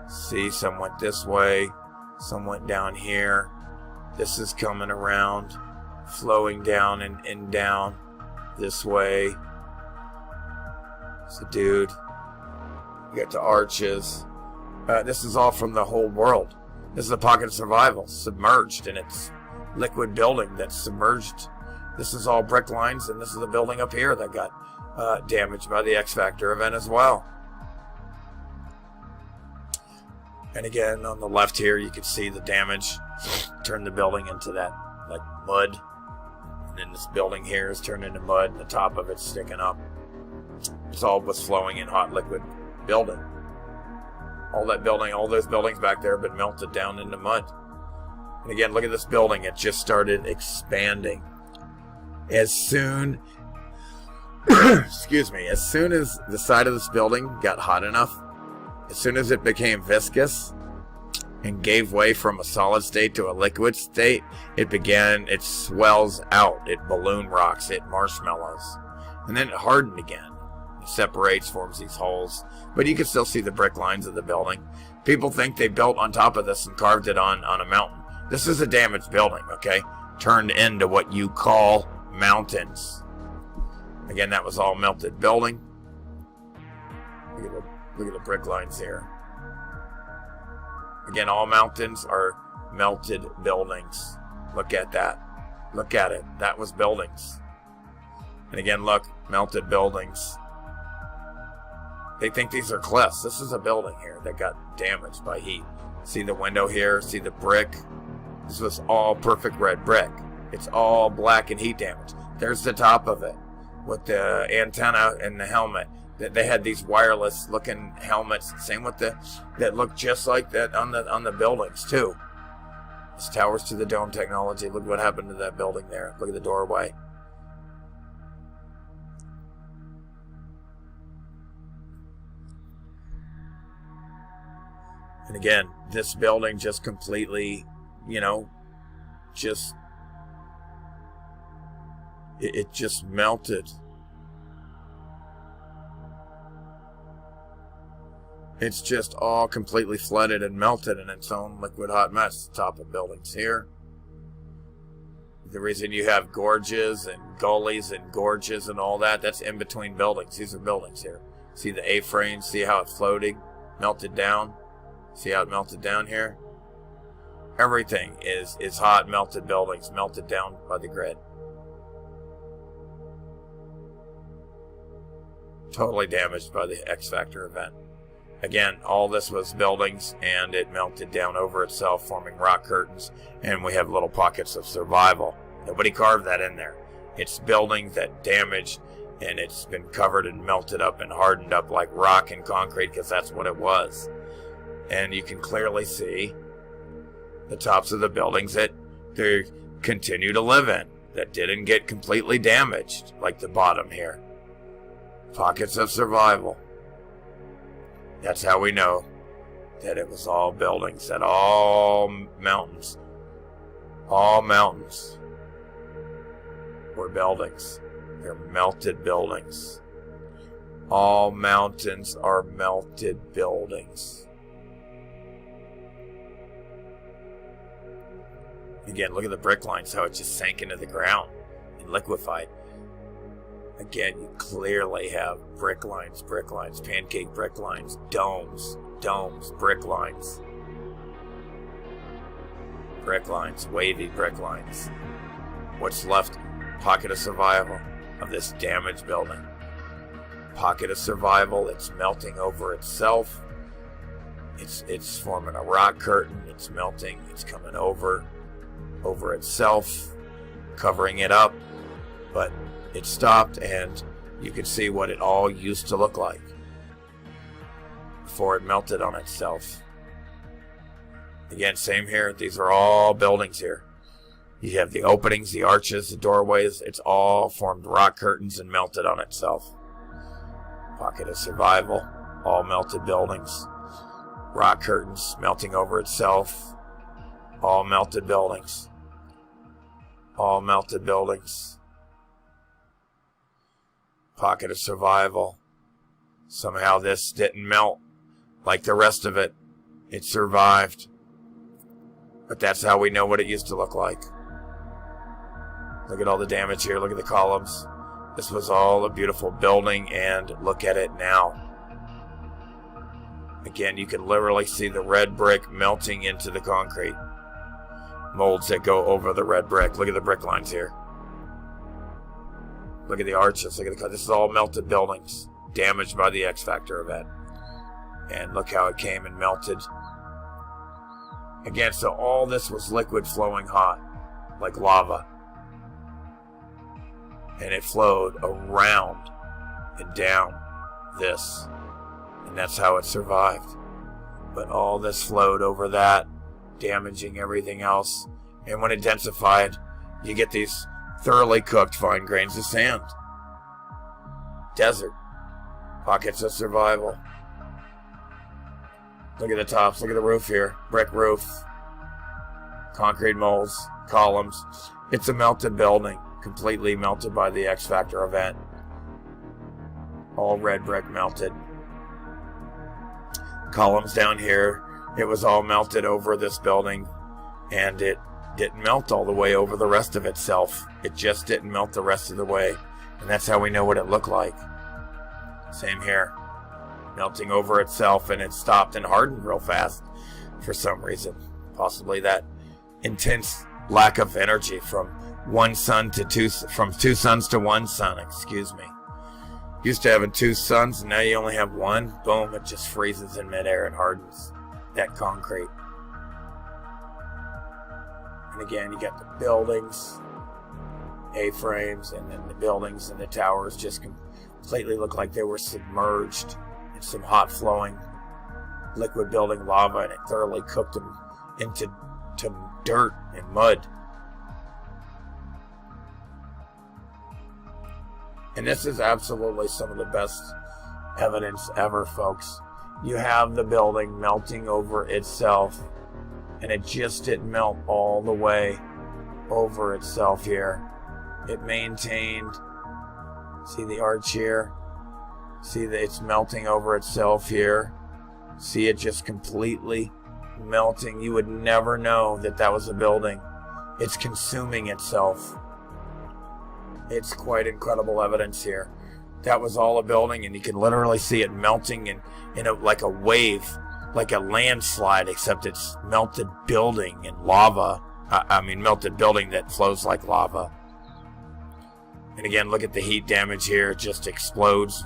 See, some went this way. Some went down here. This is coming around, flowing down and down this way. So, dude, you got the arches. This is all from the whole world. This is a pocket of survival, submerged in its liquid building that's submerged. This is all brick lines, and this is the building up here that got damaged by the X Factor event as well. And again, on the left here, you can see the damage. Turned the building into that, like, mud. And then this building here is turned into mud, and the top of it's sticking up. It's all was flowing in hot liquid building. All that building, all those buildings back there have been melted down into mud. And again, look at this building. It just started expanding. As soon, excuse me, as soon as the side of this building got hot enough, as soon as it became viscous and gave way from a solid state to a liquid state, it swells out. It balloon rocks, it marshmallows. And then it hardened again. It separates, forms these holes. But you can still see the brick lines of the building. People think they built on top of this and carved it on a mountain. This is a damaged building, okay? Turned into what you call mountains. Again, that was all melted building. Look at the brick lines here. Again, all mountains are melted buildings. Look at that. Look at it. That was buildings. And again, look, melted buildings. They think these are cliffs. This is a building here that got damaged by heat. See the window here? See the brick? This was all perfect red brick. It's all black and heat damage. There's the top of it with the antenna and the helmet. They had these wireless looking helmets. Same with that look just like that on the buildings too. This towers to the dome technology. Look what happened to that building there. Look at the doorway. And again, this building just completely, it just melted. It's just all completely flooded and melted in its own liquid hot mess. The top of buildings here. The reason you have gorges and gullies and gorges and all that, that's in between buildings. These are buildings here. See the A-frame, see how it's floating, melted down. See how it melted down here? Everything is hot, melted buildings, melted down by the grid. Totally damaged by the X Factor event. Again, all this was buildings, and it melted down over itself, forming rock curtains, and we have little pockets of survival. Nobody carved that in there. It's buildings that damaged, and it's been covered and melted up and hardened up like rock and concrete, because that's what it was. And you can clearly see the tops of the buildings that they continue to live in, that didn't get completely damaged, like the bottom here. Pockets of survival. That's how we know that it was all buildings, that all mountains were buildings. They're melted buildings. All mountains are melted buildings. Again, look at the brick lines, how it just sank into the ground and liquefied. Again, you clearly have brick lines, pancake brick lines, domes, brick lines, wavy brick lines. What's left? Pocket of survival of this damaged building. Pocket of survival. It's melting over itself. It's forming a rock curtain. It's melting. It's coming over itself, covering it up. But it stopped, and you can see what it all used to look like before it melted on itself. Again, same here. These are all buildings here. You have the openings, the arches, the doorways. It's all formed rock curtains and melted on itself. Pocket of survival. All melted buildings. Rock curtains melting over itself. All melted buildings. All melted buildings. Pocket of survival. Somehow this didn't melt like the rest of it. It survived. But that's how we know what it used to look like. Look at all the damage here. Look at the columns. This was all a beautiful building, and look at it now. Again, you can literally see the red brick melting into the concrete. Molds that go over the red brick. Look at the brick lines here. Look at the arches. Look at the. This is all melted buildings, damaged by the X Factor event. And look how it came and melted. Again, so all this was liquid flowing hot, like lava. And it flowed around and down this. And that's how it survived. But all this flowed over that, damaging everything else. And when it densified, you get these thoroughly cooked fine grains of sand. Desert. Pockets of survival. Look at the tops. Look at the roof here. Brick roof. Concrete molds. Columns. It's a melted building. Completely melted by the X Factor event. All red brick melted. Columns down here. It was all melted over this building. And it didn't melt all the way over the rest of itself. It just didn't melt the rest of the way. And that's how we know what it looked like. Same here. Melting over itself, and it stopped and hardened real fast for some reason. Possibly that intense lack of energy from two suns to one sun, excuse me. Used to having two suns, and now you only have one. Boom, it just freezes in midair and hardens that concrete. And again, you got the buildings, A-frames, and then the buildings and the towers just completely look like they were submerged in some hot flowing liquid building lava, and it thoroughly cooked them into dirt and mud. And this is absolutely some of the best evidence ever, folks. You have the building melting over itself, and it just didn't melt all the way over itself here. It maintained, see the arch here? See that it's melting over itself here? See it just completely melting. You would never know that that was a building. It's consuming itself. It's quite incredible evidence here. That was all a building, and you can literally see it melting in like a wave, like a landslide, except it's melted building and lava. Melted building that flows like lava. And again, look at the heat damage here. It just explodes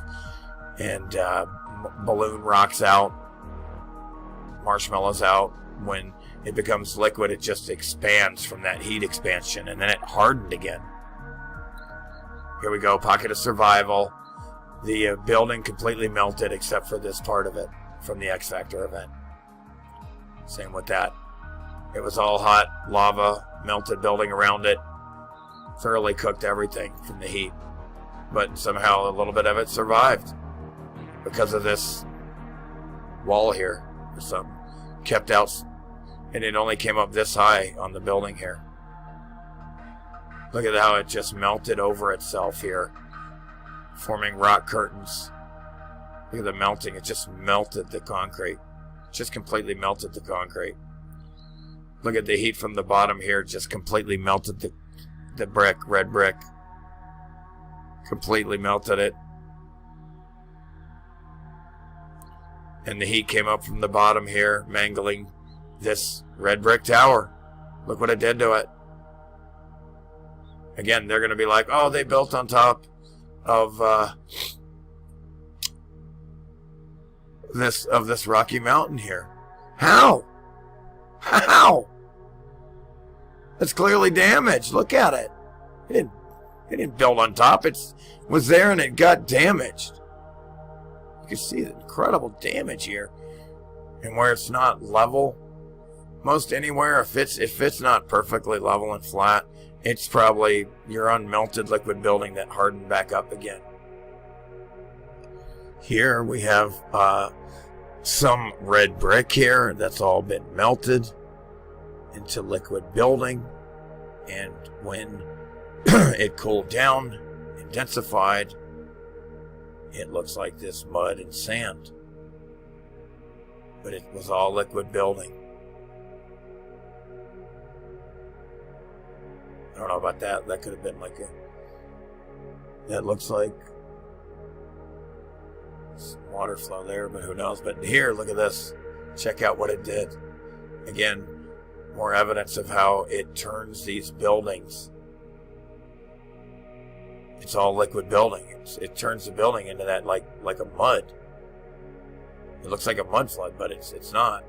and balloon rocks out, marshmallows out. When it becomes liquid, it just expands from that heat expansion, and then it hardened again. Here we go, pocket of survival. The building completely melted except for this part of it from the X Factor event. Same with that. It was all hot lava, melted building around it, thoroughly cooked everything from the heat. But somehow a little bit of it survived because of this wall here or something. Kept out, and it only came up this high on the building here. Look at how it just melted over itself here, forming rock curtains. Look at the melting. It just melted the concrete. Just completely melted the concrete. Look at the heat from the bottom here. Just completely melted the brick, red brick. Completely melted it. And the heat came up from the bottom here, mangling this red brick tower. Look what it did to it. Again, they're going to be like, oh, they built on top of this rocky mountain here. How? How? It's clearly damaged. Look at it. It didn't build on top. It was there and it got damaged. You can see the incredible damage here. And where it's not level, most anywhere, if it's not perfectly level and flat, it's probably your unmelted liquid building that hardened back up again. Here we have some red brick here that's all been melted into liquid building. And when it cooled down, intensified, it looks like this mud and sand. But it was all liquid building. I don't know about that. That could have been like that looks like some water flow there, but who knows. But here, look at this. Check out what it did. Again, more evidence of how it turns these buildings. It's all liquid building. It turns the building into that like a mud. It looks like a mud flood, but it's not.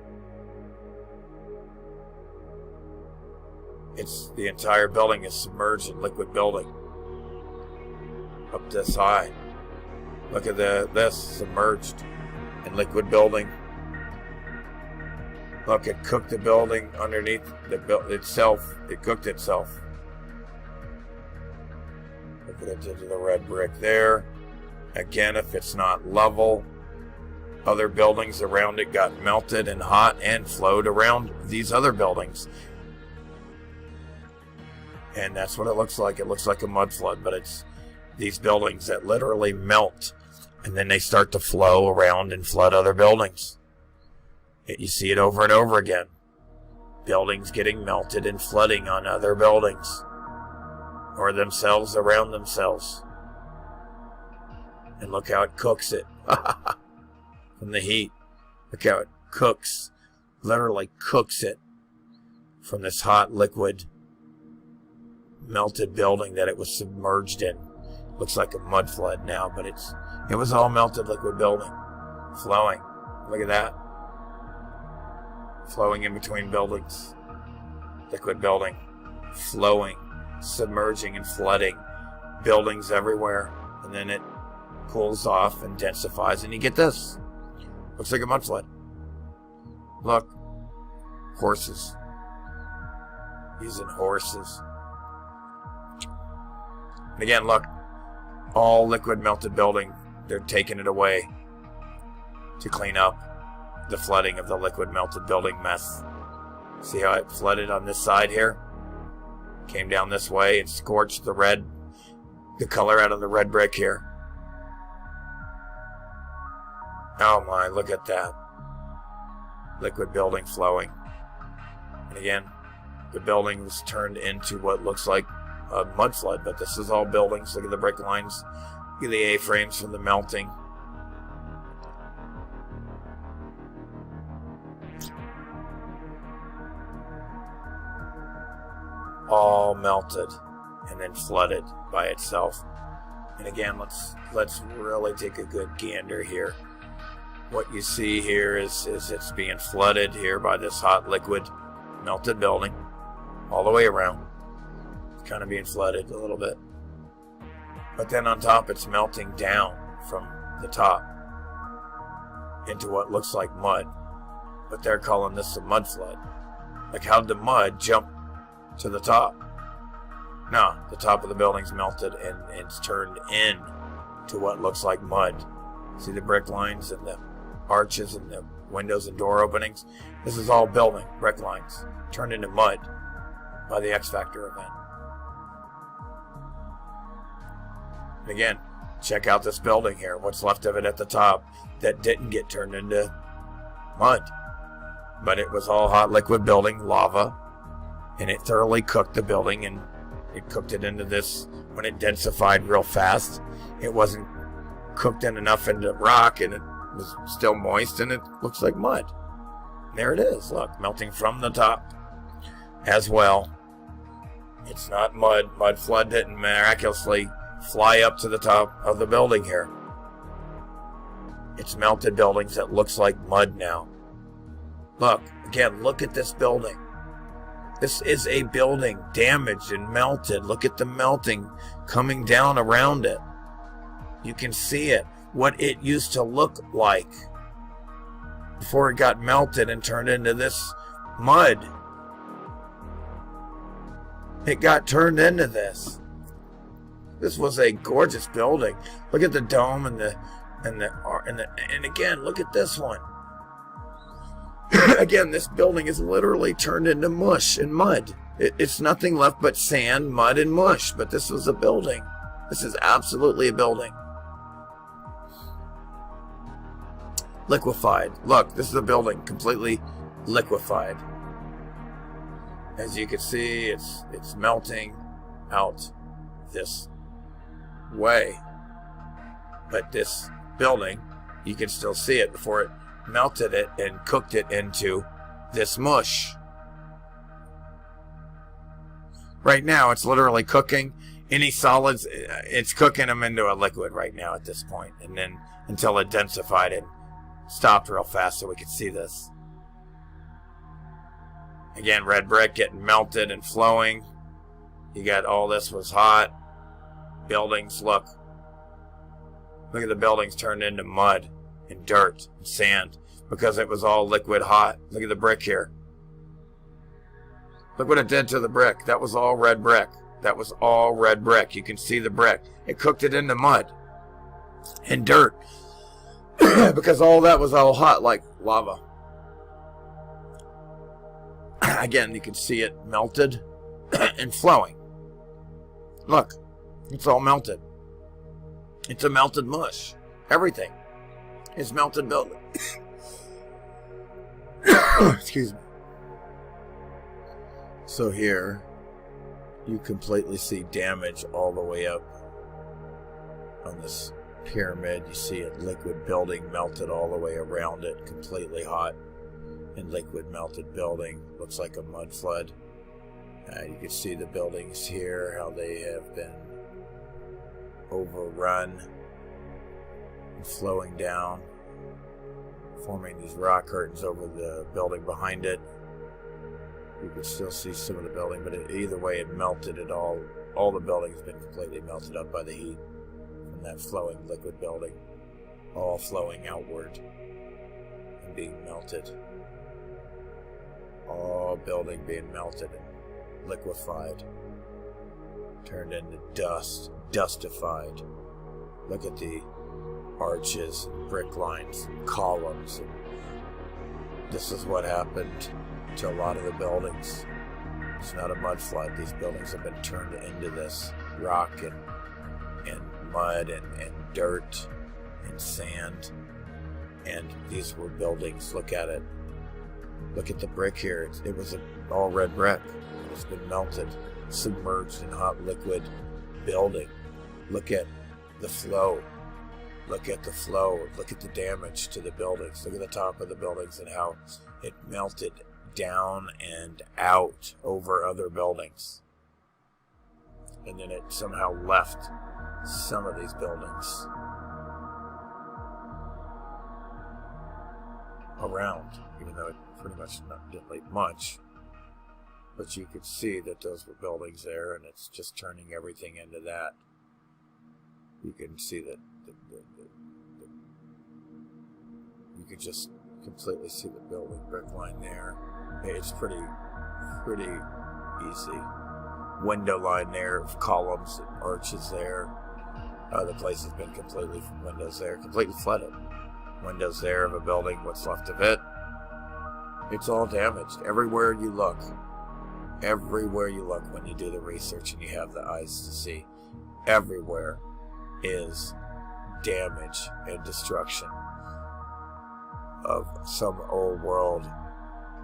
It's the entire building is submerged in liquid building. Up this high. Look at this submerged in liquid building. Look, it cooked the building underneath itself. It cooked itself. Look what it did to the red brick there. Again, if it's not level, other buildings around it got melted and hot and flowed around these other buildings. And that's what it looks like. It looks like a mud flood, but it's these buildings that literally melt and then they start to flow around and flood other buildings. You see it over and over again. Buildings getting melted and flooding on other buildings. Or themselves around themselves. And look how it cooks it. From the heat. Look how it cooks. Literally cooks it. From this hot liquid melted building that it was submerged in. Looks like a mud flood now, but it was all melted liquid building. Flowing. Look at that. Flowing in between buildings. Liquid building. Flowing. Submerging and flooding. Buildings everywhere. And then it cools off and densifies and you get this. Looks like a mud flood. Look. Horses. Using horses. And again, look. All liquid melted building. They're taking it away to clean up the flooding of the liquid melted building mess. See how it flooded on this side here? Came down this way and scorched the color out of the red brick here. Oh my, look at that. Liquid building flowing. And again, the building was turned into what looks like a mud flood, but this is all buildings. Look at the brick lines. Look at the A-frames from the melting. All melted and then flooded by itself. And again, let's really take a good gander here. What you see here is it's being flooded here by this hot liquid melted building all the way around. It's kind of being flooded a little bit. But then on top, it's melting down from the top into what looks like mud. But they're calling this a mud flood. Like, how'd the mud jump to the top? No, the top of the building's melted and it's turned into what looks like mud. See the brick lines and the arches and the windows and door openings? This is all building, brick lines, turned into mud by the X Factor event. And again, check out this building here, what's left of it at the top that didn't get turned into mud. But it was all hot liquid building, lava, and it thoroughly cooked the building, and it cooked it into this. When it densified real fast, it wasn't cooked in enough into rock, and it was still moist, and it looks like mud. And there it is, look, melting from the top as well. It's not mud. Mud flood didn't miraculously fly up to the top of the building here. It's melted buildings that looks like mud now. Look, again, look at this building. This is a building damaged and melted. Look at the melting coming down around it. You can see it, what it used to look like before it got melted and turned into this mud. It got turned into this. This was a gorgeous building. Look at the dome and again, look at this one. Again, this building is literally turned into mush and mud. It's nothing left but sand, mud, and mush. But this was a building. This is absolutely a building. Liquefied. Look, this is a building completely liquefied. As you can see, it's melting out this way. But this building, you can still see it before it melted it and cooked it into this mush. Right now, it's literally cooking any solids. It's cooking them into a liquid right now at this point, and then until it densified and stopped real fast so we could see this. Again, red brick getting melted and flowing. You got all this was hot. Buildings, look at the buildings turned into mud and dirt and sand because it was all liquid hot. Look at the brick here. Look what it did to the brick. That was all red brick. That was all red brick. You can see the brick. It cooked it into mud and dirt because all that was all hot like lava. Again, you can see it melted and flowing. Look, it's all melted. It's a melted mush. Everything is melted building. Excuse me. So here, you completely see damage all the way up on this pyramid. You see a liquid building melted all the way around it, completely hot. And liquid melted building. Looks like a mud flood. You can see the buildings here, how they have been overrun and flowing down, forming these rock curtains over the building behind it. You can still see some of the building, but either way it melted it all. All the building has been completely melted up by the heat from that flowing liquid building, all flowing outward and being melted. All building being melted and liquefied, turned into dust, dustified. Look at the arches, and brick lines, and columns. And this is what happened to a lot of the buildings. It's not a mud flood. These buildings have been turned into this rock and mud and dirt and sand. And these were buildings. Look at it. Look at the brick here. It was all red brick. It's been melted, submerged in hot liquid building. Look at the flow. Look at the flow. Look at the damage to the buildings. Look at the top of the buildings and how it melted down and out over other buildings. and then it somehow left some of these buildings around, even though it pretty much didn't leave much. But you could see that those were buildings there, and it's just turning everything into that. You can see that you could just completely see the building brick line there. It's pretty easy. Window line there, columns and arches there. The place has been completely, windows there, completely flooded. Windows there of a building, what's left of it. It's all damaged. Everywhere you look when you do the research and you have the eyes to see, everywhere is damage and destruction of some old world,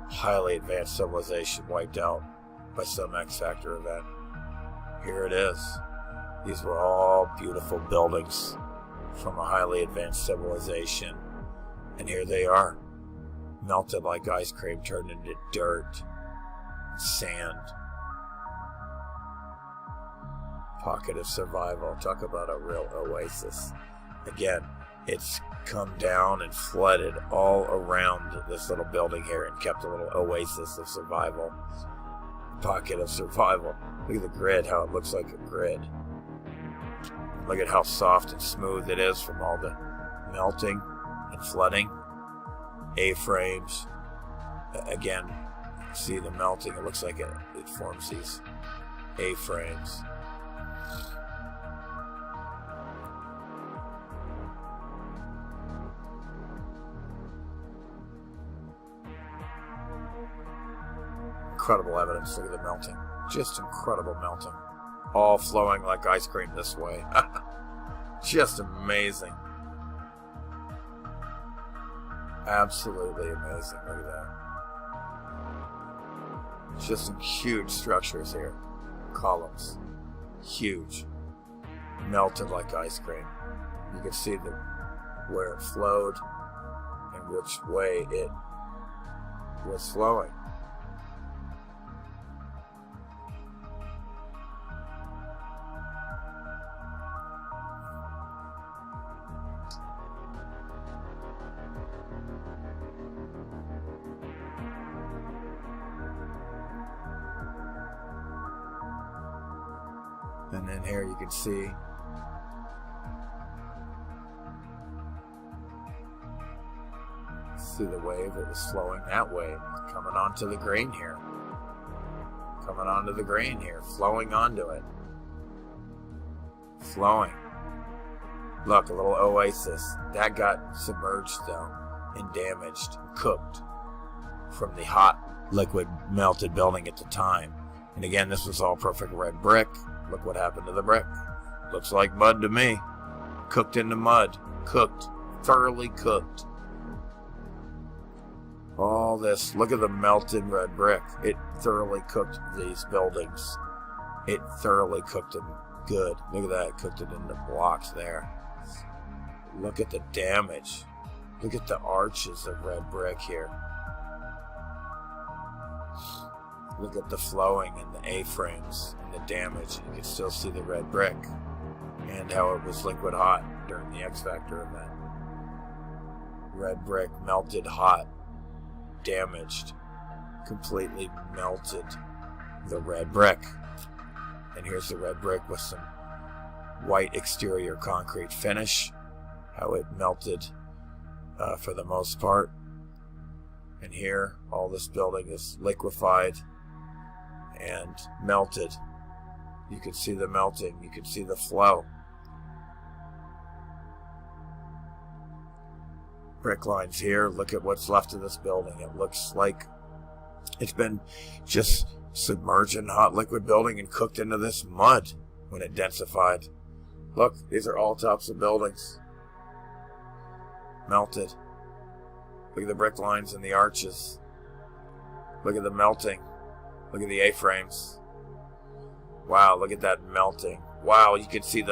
highly advanced civilization wiped out by some X-Factor event. Here it is. These were all beautiful buildings from a highly advanced civilization, and here they are, melted like ice cream, turned into dirt, sand. Pocket of survival. Talk about a real oasis. Again, it's come down and flooded all around this little building here and kept a little oasis of survival. Pocket of survival. Look at the grid, how it looks like a grid. Look at how soft and smooth it is from all the melting and flooding. A-frames. Again, see the melting. It looks like it forms these A-frames. Incredible evidence. Look at the melting. Just incredible melting. All flowing like ice cream this way. Just amazing. Absolutely amazing. Look at that. Just some huge structures here. Columns. Huge. Melted like ice cream. You can see where it flowed and which way it was flowing. And then here you can see the wave. It was flowing that way, coming onto the grain here. Coming onto the grain here, flowing onto it. Flowing. Look, a little oasis. That got submerged though, and damaged, cooked from the hot liquid melted building at the time. And again, this was all perfect red brick. Look what happened to the brick. Looks like mud to me. Cooked into mud. Cooked. Thoroughly cooked. All this. Look at the melted red brick. It thoroughly cooked these buildings. It thoroughly cooked them good. Look at that. It cooked it into blocks there. Look at the damage. Look at the arches of red brick here. Look at the flowing and the A-frames and the damage. You can still see the red brick and how it was liquid hot during the X-Factor event. Red brick melted hot, damaged, completely melted the red brick. And here's the red brick with some white exterior concrete finish, how it melted for the most part. And here, all this building is liquefied and melted. You can see the melting. You can see the flow. Brick lines here. Look at what's left of this building. It looks like it's been just submerged in hot liquid building and cooked into this mud when it densified. Look, these are all tops of buildings. Melted. Look at the brick lines and the arches. Look at the melting. Look at the A-frames. Wow, look at that melting. Wow, you can see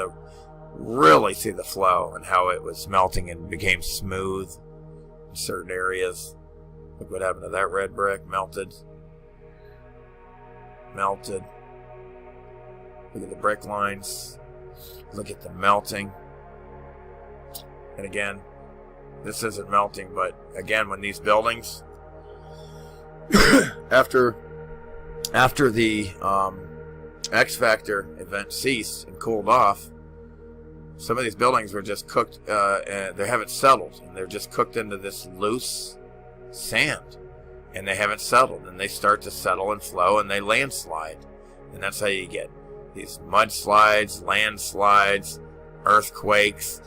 really see the flow and how it was melting and became smooth in certain areas. Look what happened to that red brick. Melted. Melted. Look at the brick lines. Look at the melting. And again, this isn't melting, but again, when these buildings, after the X Factor event ceased and cooled off, some of these buildings were just cooked, and they haven't settled, and they're just cooked into this loose sand, and they haven't settled, and they start to settle and flow, and they landslide, and that's how you get these mudslides, landslides, earthquakes,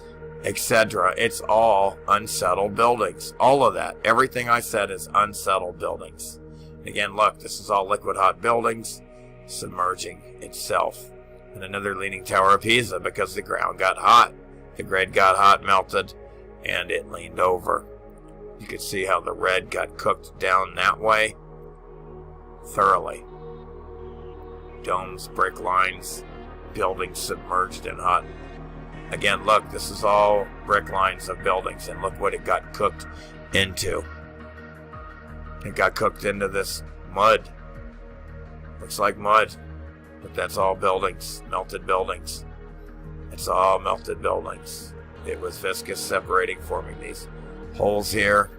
etc. It's all unsettled buildings. All of that, everything I said is unsettled buildings. And again, look, this is all liquid hot buildings submerging itself. And another Leaning Tower of Pisa, because the ground got hot. The grid got hot, melted, and it leaned over. You could see how the red got cooked down that way thoroughly. Domes, brick lines, buildings submerged in hot. Again, look, this is all brick lines of buildings, and look what it got cooked into. It got cooked into this mud. Looks like mud. But that's all buildings, melted buildings. It's all melted buildings. It was viscous separating, forming these holes here.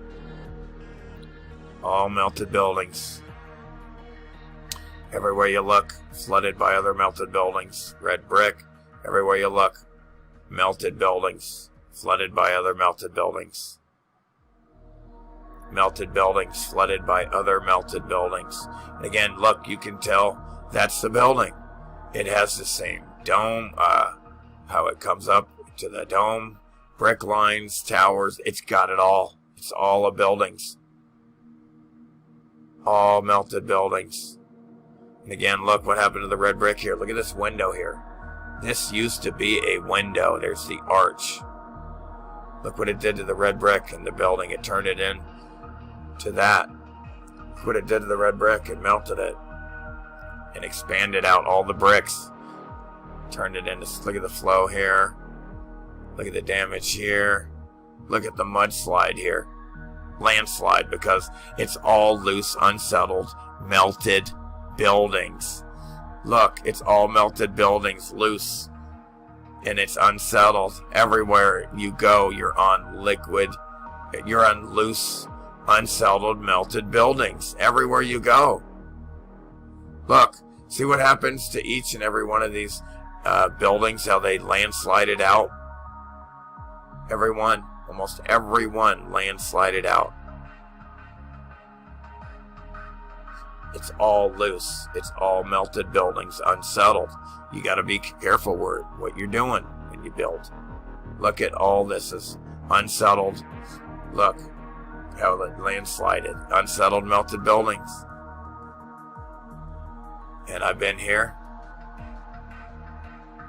All melted buildings. Everywhere you look, flooded by other melted buildings. Red brick. Everywhere you look, melted buildings. Flooded by other melted buildings. Melted buildings, flooded by other melted buildings. And again, look, you can tell that's the building. It has the same dome, how it comes up to the dome, brick lines, towers. It's got it all. It's all of buildings. All melted buildings. And again, look what happened to the red brick here. Look at this window here. This used to be a window. There's the arch. Look what it did to the red brick and the building. It turned it in to that. Look what it did to the red brick. It melted it. And expanded out all the bricks. Turned it into, look at the flow here. Look at the damage here. Look at the mudslide here. Landslide, because it's all loose, unsettled, melted buildings. Look, it's all melted buildings, loose. And it's unsettled. Everywhere you go, you're on liquid. You're on loose, unsettled, melted buildings. Everywhere you go. Look, see what happens to each and every one of these buildings, how they landslided out. Everyone, almost everyone landslided out. It's all loose. It's all melted buildings, unsettled. You got to be careful with what you're doing when you build. Look at all this is unsettled. Look how it landslided. Unsettled, melted buildings. And I've been here.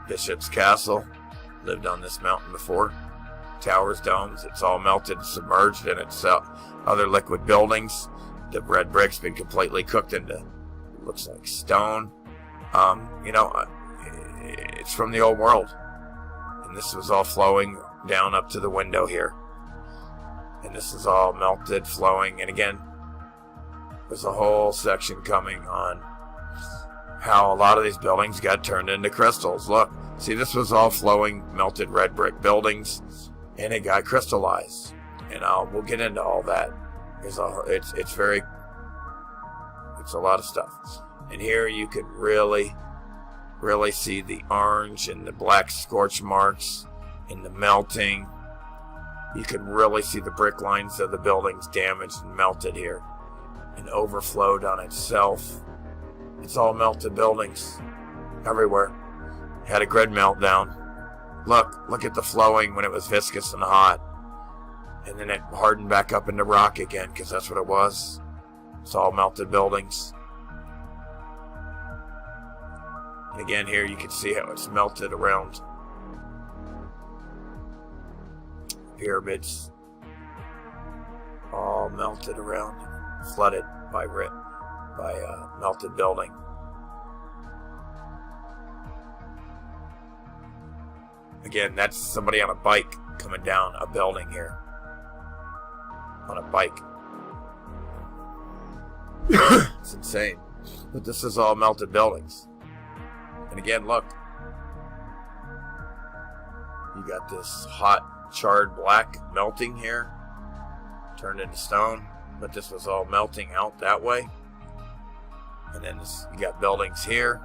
Bishop's Castle. Lived on this mountain before. Towers, domes. It's all melted and submerged in itself. Other liquid buildings. The red brick's been completely cooked into, looks like stone. It's from the old world. And this was all flowing down up to the window here. And this is all melted, flowing. And again, there's a whole section coming on how a lot of these buildings got turned into crystals. Look, see, this was all flowing, melted red brick buildings, and it got crystallized. And we'll get into all that. It's a lot of stuff. And here you can really see the orange and the black scorch marks and the melting. You can really see the brick lines of the buildings damaged and melted here and overflowed on itself. It's all melted buildings everywhere. Had a grid meltdown. Look at the flowing when it was viscous and hot. And then it hardened back up into rock again, because that's what it was. It's all melted buildings. And again, here you can see how it's melted around pyramids. All melted around, flooded by melted building. Again, that's somebody on a bike coming down a building here. On a bike. It's insane. But this is all melted buildings. And again, look. You got this hot, charred black melting here. Turned into stone. But this was all melting out that way. And then you got buildings here.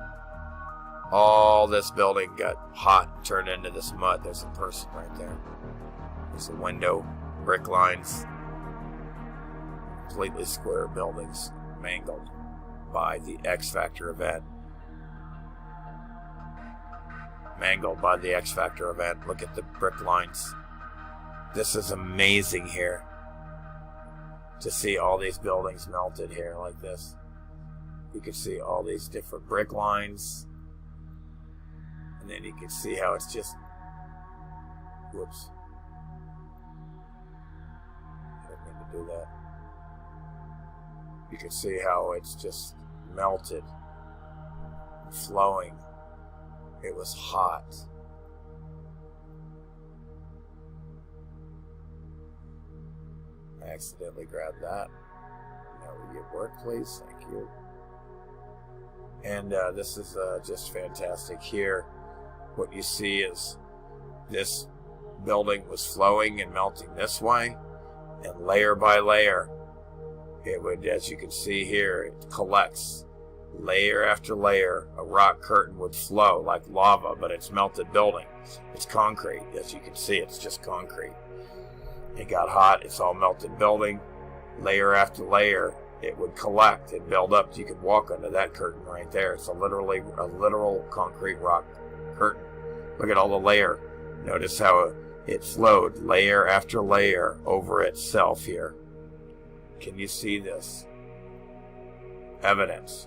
All this building got hot and turned into this mud. There's a person right there. There's a window, brick lines. Completely square buildings mangled by the X Factor event. Mangled by the X Factor event. Look at the brick lines. This is amazing here. To see all these buildings melted here like this. You can see all these different brick lines. And then you can see how it's just... Whoops. I didn't mean to do that. You can see how it's just melted. Flowing. It was hot. I accidentally grabbed that. Now will you work, please? Thank you. And this is just fantastic here. What you see is this building was flowing and melting this way, and layer by layer, it would, as you can see here, it collects layer after layer. A rock curtain would flow like lava, but it's melted building. It's concrete. As you can see, it's just concrete. It got hot. It's all melted building. Layer after layer, it would collect and build up. You could walk under that curtain right there. It's a literal concrete rock curtain. Look at all the layer. Notice how it flowed layer after layer over itself here. Can you see this? Evidence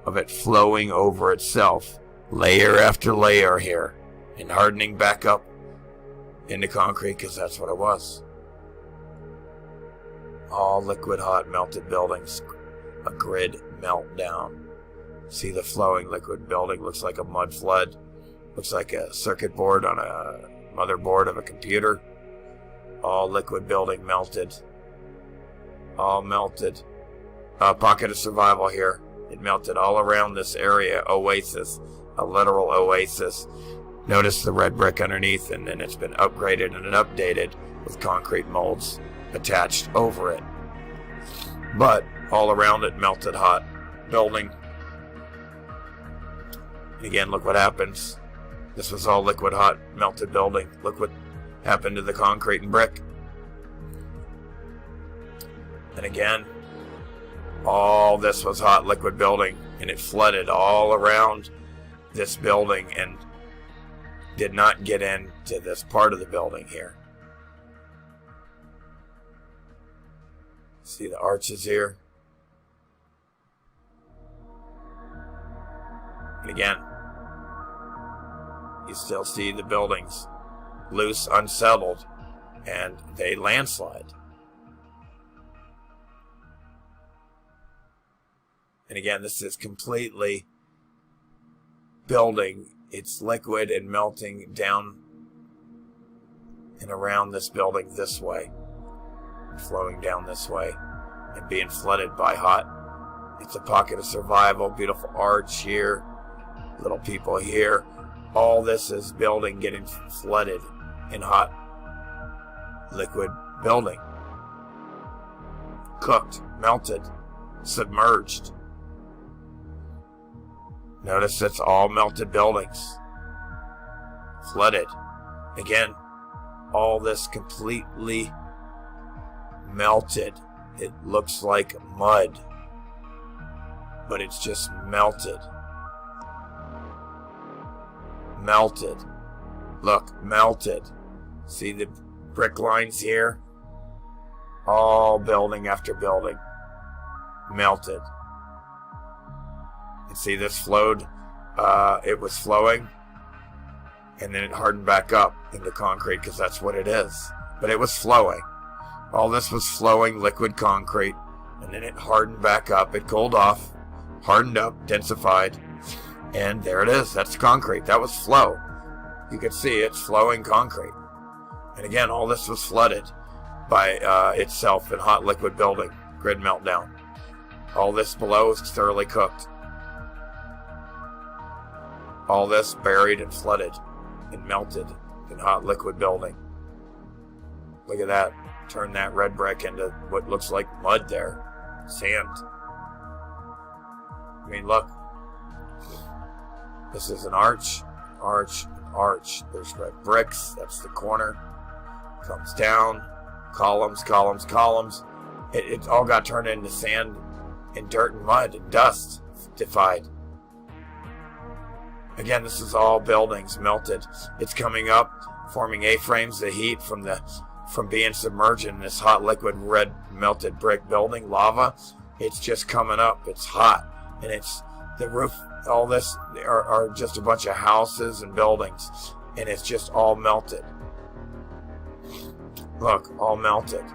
of it flowing over itself, layer after layer here, and hardening back up into concrete, because that's what it was. All liquid hot melted buildings, a grid meltdown. See the flowing liquid building, looks like a mud flood, looks like a circuit board on a motherboard of a computer. All liquid building melted. All melted. A pocket of survival here. It melted all around this area. Oasis. A literal oasis. Notice the red brick underneath, and then it's been upgraded and updated with concrete molds attached over it. But all around it, melted hot building. And again, look what happens. This was all liquid hot melted building. Look what happened to the concrete and brick. And again, all this was hot liquid building, and it flooded all around this building and did not get into this part of the building here. See the arches here? And again, you still see the buildings loose, unsettled, and they landslide. And again, this is completely building. It's liquid and melting down and around this building this way, flowing down this way, and being flooded by hot. It's a pocket of survival, beautiful arch here, little people here. All this is building getting flooded in hot liquid building. Cooked, melted, submerged. Notice it's all melted buildings. Flooded. Again, all this completely melted. It looks like mud, but it's just melted. Melted. Look, melted. See the brick lines here? All building after building. Melted. And see this flowed? It was flowing, and then it hardened back up into concrete, because that's what it is. But it was flowing. All this was flowing liquid concrete, and then it hardened back up. It cooled off, hardened up, densified, and there it is. That's concrete. That was flow. You can see it's flowing concrete. And again, all this was flooded by itself in hot liquid building. Grid meltdown. All this below is thoroughly cooked. All this buried and flooded and melted in hot liquid building. Look at that. Turn that red brick into what looks like mud there. Sand. I mean, look. This is an arch. Arch. There's red bricks. That's the corner. Comes down. Columns. It all got turned into sand and dirt and mud and dust. Defied. Again, this is all buildings melted. It's coming up, forming A-frames. The heat from being submerged in this hot liquid red melted brick building, lava, it's just coming up. It's hot. And it's the roof, all this are just a bunch of houses and buildings. And it's just all melted. Look, all melted.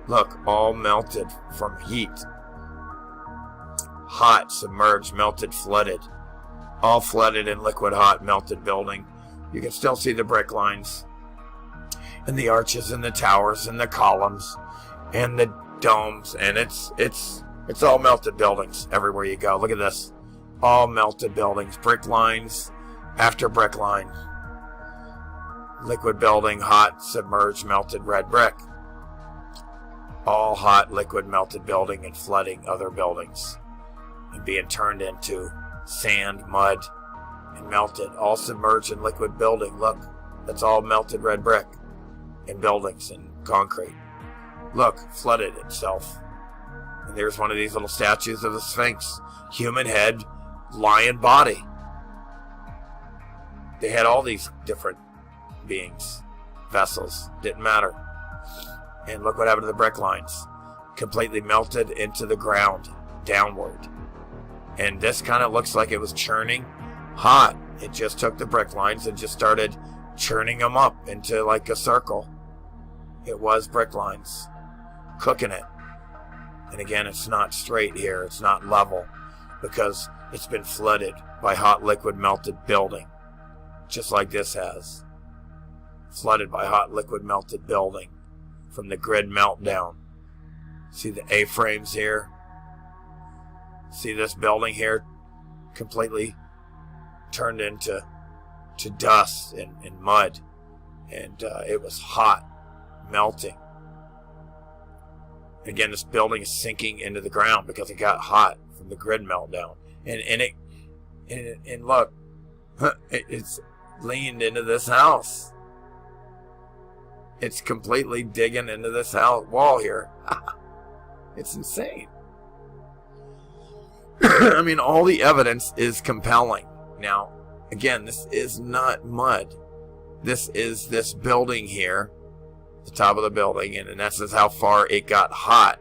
Look, all melted from heat. Hot, submerged, melted, flooded. All flooded in liquid hot melted building. You can still see the brick lines and the arches and the towers and the columns and the domes, and it's all melted buildings everywhere you go. Look at this. All melted buildings, brick lines after brick line. Liquid building, hot, submerged, melted red brick. All hot, liquid, melted building and flooding other buildings and being turned into sand, mud, and melted. All submerged in liquid building. Look, that's all melted red brick and buildings and concrete. Look, flooded itself. And there's one of these little statues of the Sphinx. Human head, lion body. They had all these different beings, vessels, didn't matter. And look what happened to the brick lines. Completely melted into the ground, downward. And this kind of looks like it was churning hot. It just took the brick lines and just started churning them up into like a circle. It was brick lines, cooking it. And again, it's not straight here. It's not level because it's been flooded by hot liquid melted building, just like this has. Flooded by hot liquid melted building from the grid meltdown. See the A-frames here? See this building here completely turned into dust and mud. And it was hot, melting. Again, this building is sinking into the ground because it got hot from the grid meltdown. And look, it's leaned into this house. It's completely digging into this house wall here. It's insane. I mean, all the evidence is compelling. Now, again, this is not mud. This is this building here, the top of the building, and this is how far it got hot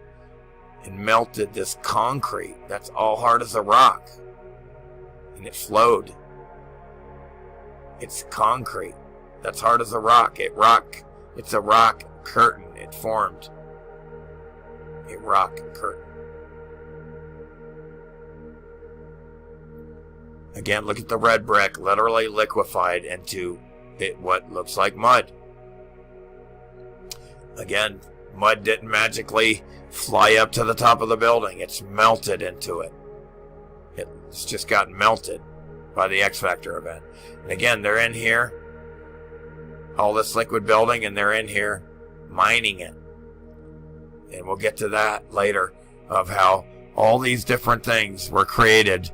and melted this concrete. That's all hard as a rock. And it flowed. It's concrete. That's hard as a rock. It's a rock curtain. It formed a rock curtain. Again, look at the red brick, literally liquefied into what looks like mud. Again, mud didn't magically fly up to the top of the building. It's melted into it. It's just got melted by the X Factor event. And again, they're in here, all this liquid building, and they're in here mining it. And we'll get to that later, of how all these different things were created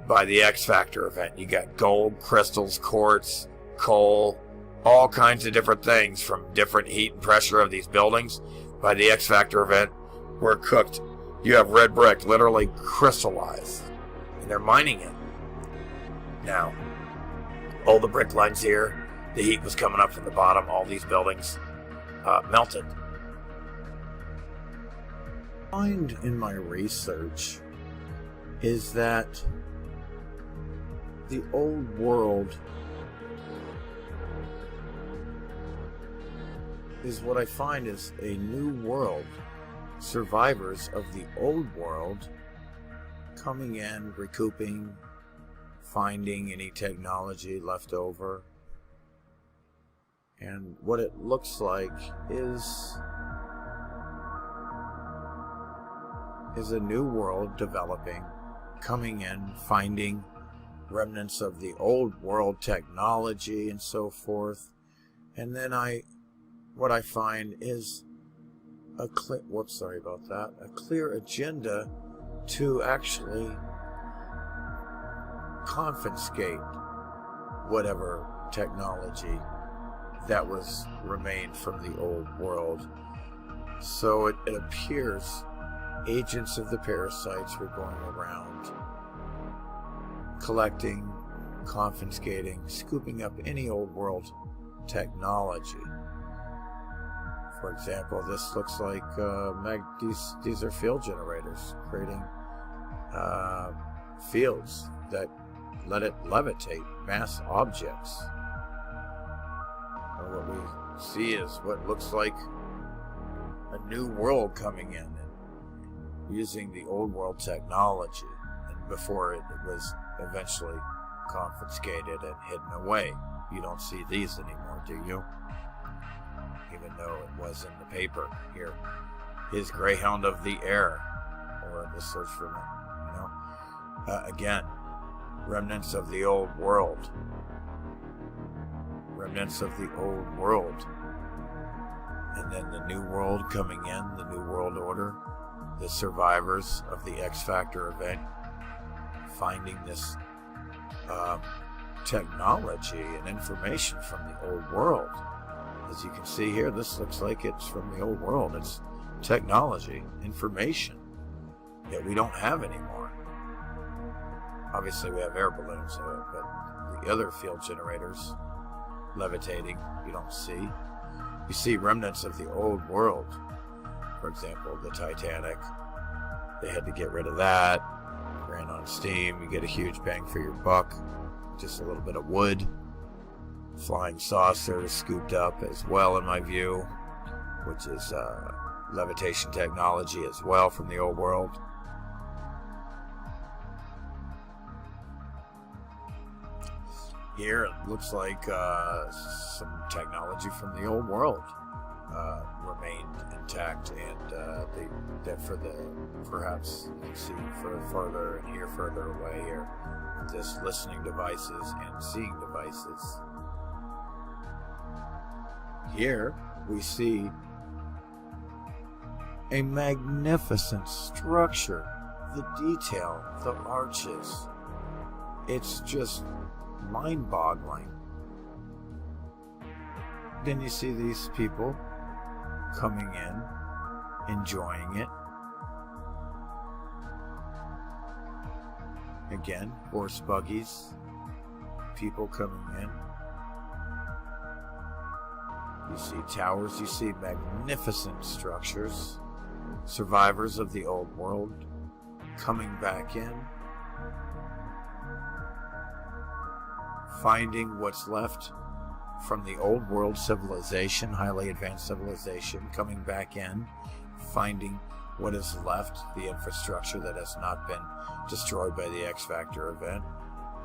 by the X Factor event. You got gold, crystals, quartz, coal, all kinds of different things from different heat and pressure of these buildings by the X Factor event were cooked. You have red brick literally crystallized, and they're mining it. Now, all the brick lines here, the heat was coming up from the bottom. All these buildings melted. What I find in my research is that the old world is what I find is a new world. Survivors of the old world coming in, recouping, finding any technology left over. And what it looks like is a new world developing, coming in, finding remnants of the old world technology and so forth. And then what I find is a clear agenda to actually confiscate whatever technology that was remained from the old world. So it appears agents of the parasites were going around collecting, confiscating, scooping up any old world technology. For example, this looks like these are field generators creating fields that let it levitate mass objects. And what we see is what looks like a new world coming in and using the old world technology, and before it was eventually confiscated and hidden away. You don't see these anymore, do you? Even though it was in the paper here. His Greyhound of the Air, or the search for men, again, remnants of the old world. Remnants of the old world. And then the new world coming in, the new world order, the survivors of the X Factor event, finding this technology and information from the old world. As you can see here, this looks like it's from the old world. It's technology, information that we don't have anymore. Obviously, we have air balloons, but the other field generators levitating, you don't see. You see remnants of the old world. For example, the Titanic. They had to get rid of that. Ran on steam. You get a huge bang for your buck. Just a little bit of wood. Flying saucers scooped up as well, in my view, which is levitation technology as well from the old world. Here it looks like some technology from the old world remained intact, and perhaps you can see further and hear further away here with this listening devices and seeing devices. Here we see a magnificent structure, the detail, the arches. It's just mind-boggling. Then you see these people coming in, enjoying it. Again, horse buggies, people coming in. You see towers, you see magnificent structures, survivors of the old world coming back in, finding what's left from the old world civilization, highly advanced civilization, coming back in, finding what is left, the infrastructure that has not been destroyed by the X Factor event,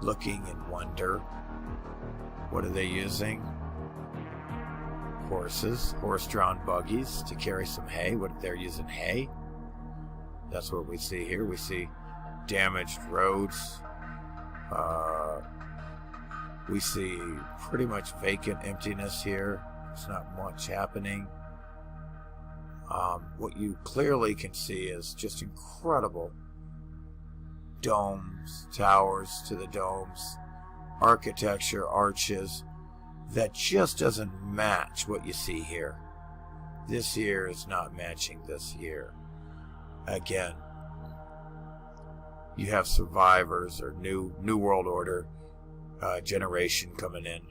looking in wonder. What are they using? Horses, horse-drawn buggies to carry some hay. They're using hay. That's what we see here. We see damaged roads. We see pretty much vacant emptiness here. There's not much happening. What you clearly can see is just incredible domes, towers to the domes, architecture, arches, that just doesn't match what you see here. This year is not matching this year. Again, you have survivors or new world order generation coming in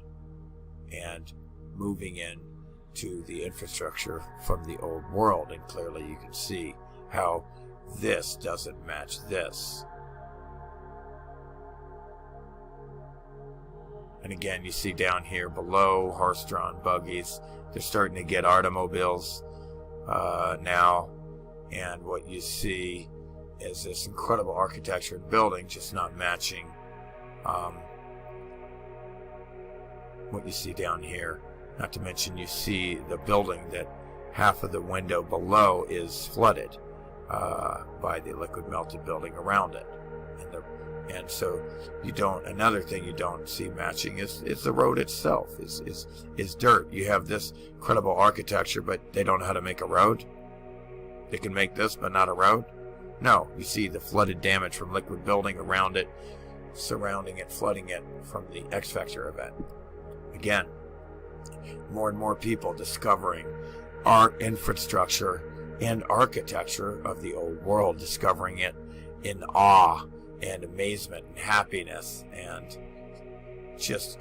and moving in to the infrastructure from the old world, and clearly you can see how this doesn't match this. And again, you see down here below horse-drawn buggies. They're starting to get automobiles now. And what you see is this incredible architecture and building just not matching what you see down here. Not to mention you see the building that half of the window below is flooded by the liquid melted building around it. And so you don't. Another thing you don't see matching is the road itself. Is dirt. You have this incredible architecture, but they don't know how to make a road. They can make this, but not a road. No, you see the flooded damage from liquid building around it, surrounding it, flooding it from the X Factor event. Again, more and more people discovering our infrastructure and architecture of the old world, discovering it in awe and amazement and happiness, and just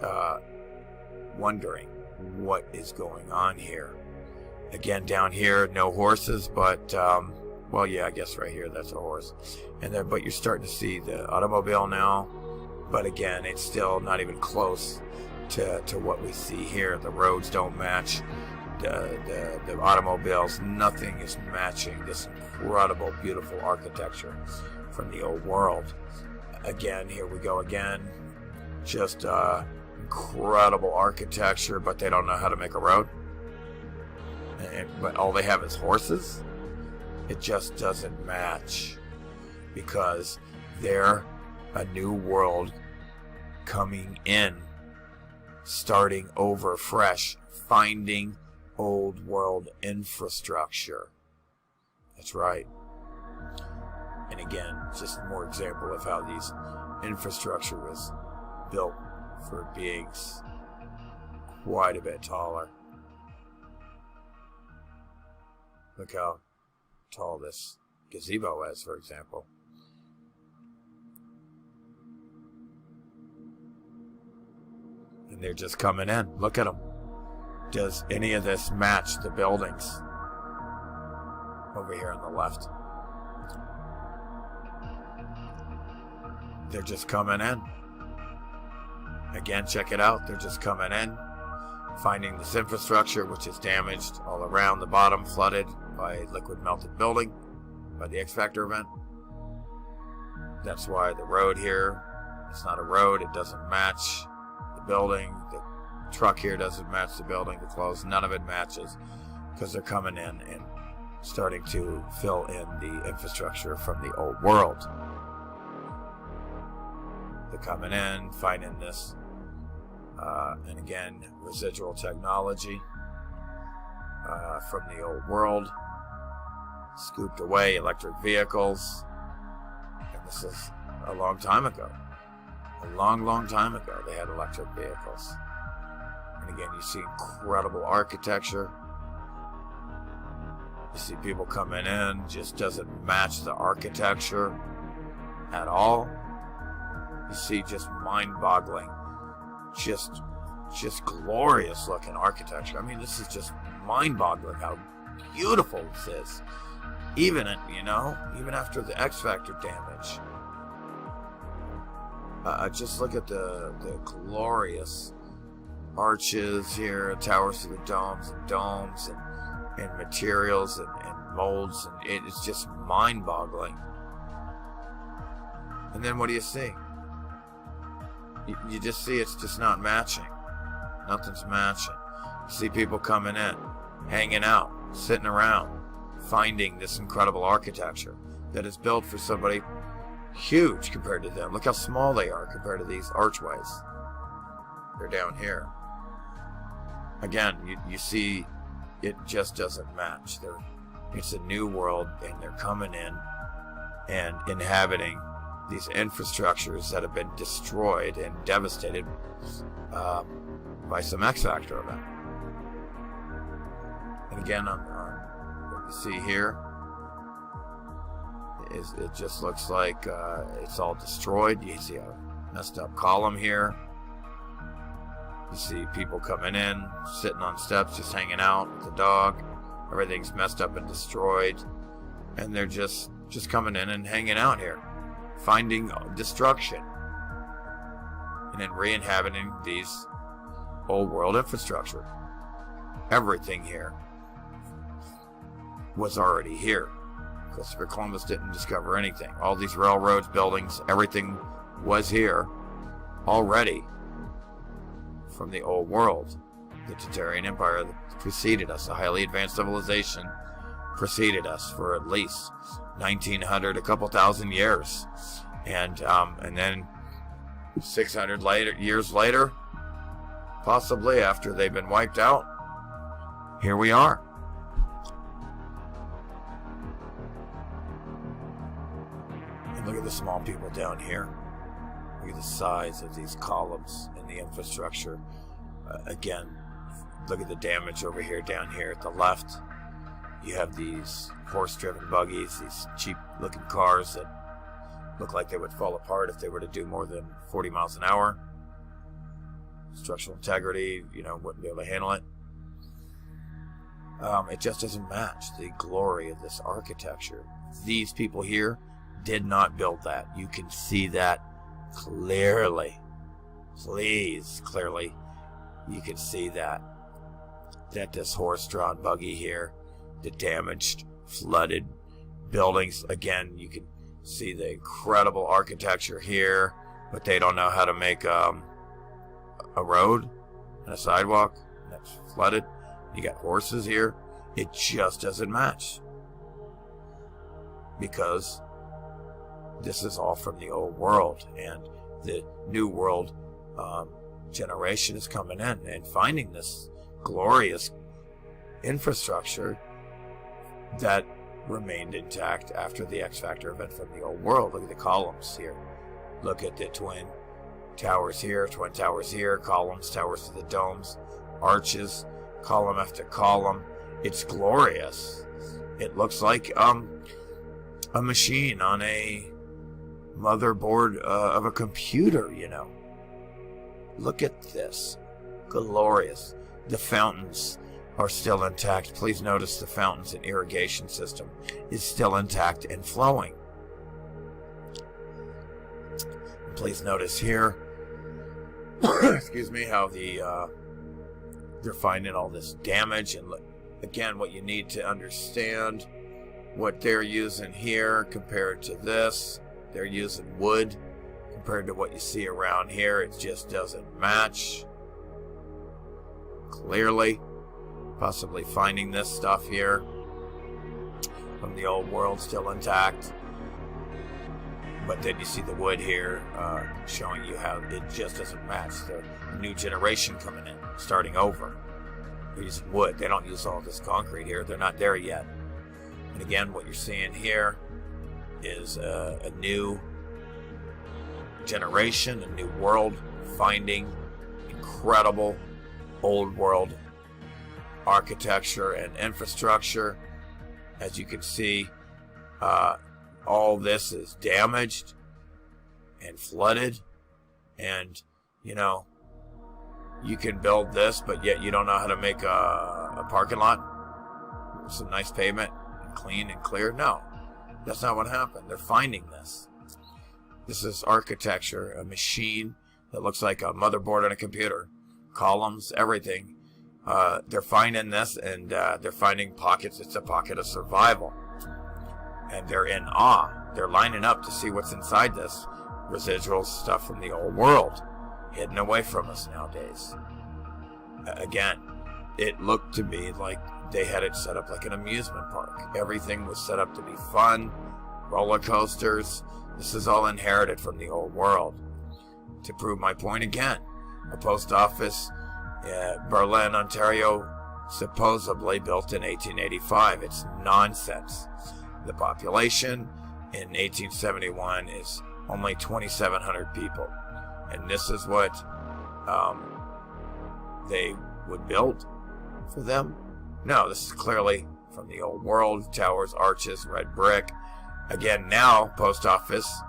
wondering what is going on here. Again, down here, no horses, but well, yeah, I guess right here that's a horse. And then, but you're starting to see the automobile now, but again, it's still not even close to what we see here. The roads don't match the automobiles. Nothing is matching this incredible, beautiful architecture from the old world. Again, here we go again. Just incredible architecture, but they don't know how to make a road. But all they have is horses. It just doesn't match, because they're a new world coming in, starting over fresh, finding old world infrastructure. That's right. And again, just more example of how these infrastructure was built for beings quite a bit taller. Look how tall this gazebo is, for example. And they're just coming in. Look at them. Does any of this match the buildings over here on the left? They're just coming in. Again, check it out. They're just coming in, finding this infrastructure, which is damaged all around the bottom, flooded by liquid melted building, by the X Factor event. That's why the road here, it's not a road. It doesn't match the building. The truck here doesn't match the building. The clothes, none of it matches, because they're coming in and starting to fill in the infrastructure from the old world. They're coming in, finding this, and again, residual technology from the old world, scooped away, electric vehicles, and this is a long time ago. A long, long time ago, they had electric vehicles. And again, you see incredible architecture. You see people coming in, just doesn't match the architecture at all. You see just mind-boggling, just glorious looking architecture. I mean, this is just mind-boggling how beautiful this is. Even after the X Factor damage. Just look at the glorious arches here, towers to the domes and materials and molds, and it's just mind-boggling. And then what do you see? You just see it's just not matching. Nothing's matching. You see people coming in, hanging out, sitting around, finding this incredible architecture that is built for somebody huge compared to them. Look how small they are compared to these archways. They're down here. Again, you see it just doesn't match. It's a new world, and they're coming in and inhabiting these infrastructures that have been destroyed and devastated by some X Factor event. And again, on what you see here is it just looks like it's all destroyed. You see a messed up column here. You see people coming in, sitting on steps, just hanging out with the dog. Everything's messed up and destroyed, and they're just coming in and hanging out here, finding destruction, and then re-inhabiting these old world infrastructure. Everything here was already here. Christopher Columbus didn't discover anything. All these railroads, buildings, everything was here already from the old world. The Tartarian Empire that preceded us, a highly advanced civilization, preceded us for at least 1900, a couple thousand years. And then 600 years later, possibly after they've been wiped out, here we are. And look at the small people down here. Look at the size of these columns and the infrastructure. Again, look at the damage over here, down here at the left. You have these horse-driven buggies, these cheap-looking cars that look like they would fall apart if they were to do more than 40 miles an hour. Structural integrity, wouldn't be able to handle it. It just doesn't match the glory of this architecture. These people here did not build that. You can see that clearly. Please, clearly, you can see that this horse-drawn buggy here, the damaged, flooded buildings. Again, you can see the incredible architecture here, but they don't know how to make a road and a sidewalk that's flooded. You got horses here. It just doesn't match, because this is all from the old world, and the new world generation is coming in and finding this glorious infrastructure that remained intact after the X Factor event from the old world. Look at the columns here. Look at the twin towers here, columns, towers to the domes, arches, column after column. It's glorious. It looks like a machine on a motherboard of a computer, Look at this. Glorious. The fountains are still intact. Please notice the fountains and irrigation system is still intact and flowing. And please notice here, excuse me, how they're finding all this damage. And again, what you need to understand, what they're using here compared to this, they're using wood compared to what you see around here. It just doesn't match. Clearly, possibly finding this stuff here from the old world still intact. But then you see the wood here showing you how it just doesn't match. The new generation coming in, starting over. They're using wood. They don't use all this concrete here. They're not there yet. And again, what you're seeing here is a new generation, a new world, finding incredible old world architecture and infrastructure. As you can see, all this is damaged and flooded, and you can build this, but yet you don't know how to make a parking lot with some nice pavement and clean and clear. No, that's not what happened. They're finding this. This is architecture, a machine that looks like a motherboard on a computer, columns, everything. They're finding this, and they're finding pockets. It's a pocket of survival, and they're in awe. They're lining up to see what's inside this residual stuff from the old world, hidden away from us nowadays. Again, it looked to me like they had it set up like an amusement park. Everything was set up to be fun, roller coasters. This is all inherited from the old world. To prove my point again, a post office Berlin, Ontario, supposedly built in 1885. It's nonsense. The population in 1871 is only 2,700 people. And this is what they would build for them? No, this is clearly from the old world. Towers, arches, red brick. Again, now, post office,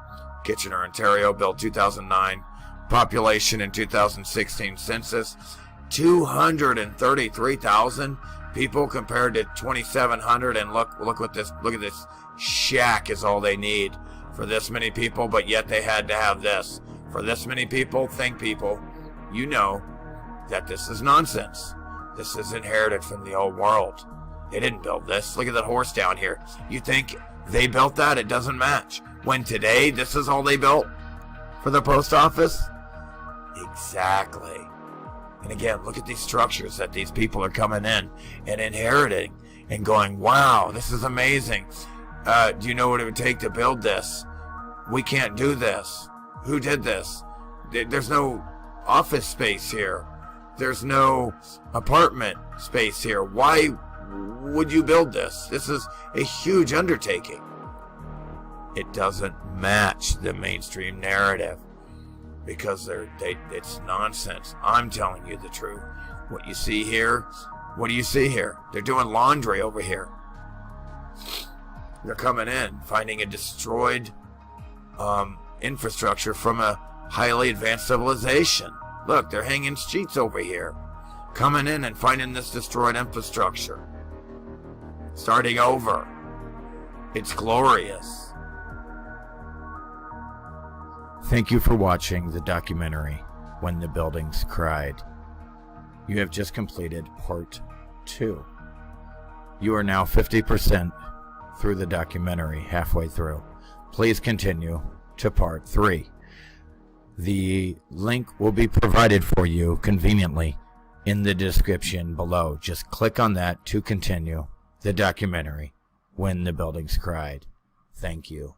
Kitchener, Ontario, built 2009. Population in 2016 census, 233,000 people compared to 2,700. And look at this shack is all they need for this many people, but yet they had to have this for this many people. Think people, you know that this is nonsense. This is inherited from the old world. They didn't build this. Look at that horse down here. You think they built that? It doesn't match. When today, this is all they built for the post office? Exactly. And again, look at these structures that these people are coming in and inheriting and going, wow, this is amazing. Do you know what it would take to build this? We can't do this. Who did this? There's no office space here. There's no apartment space here. Why would you build this? This is a huge undertaking. It doesn't match the mainstream narrative because it's nonsense. I'm telling you the truth. What you see here, what do you see here? They're doing laundry over here. They're coming in, finding a destroyed infrastructure from a highly advanced civilization. Look, they're hanging sheets over here. Coming in and finding this destroyed infrastructure. Starting over. It's glorious. Thank you for watching the documentary, When the Buildings Cried. You have just completed part 2. You are now 50% through the documentary, halfway through. Please continue to part 3. The link will be provided for you conveniently in the description below. Just click on that to continue the documentary, When the Buildings Cried. Thank you.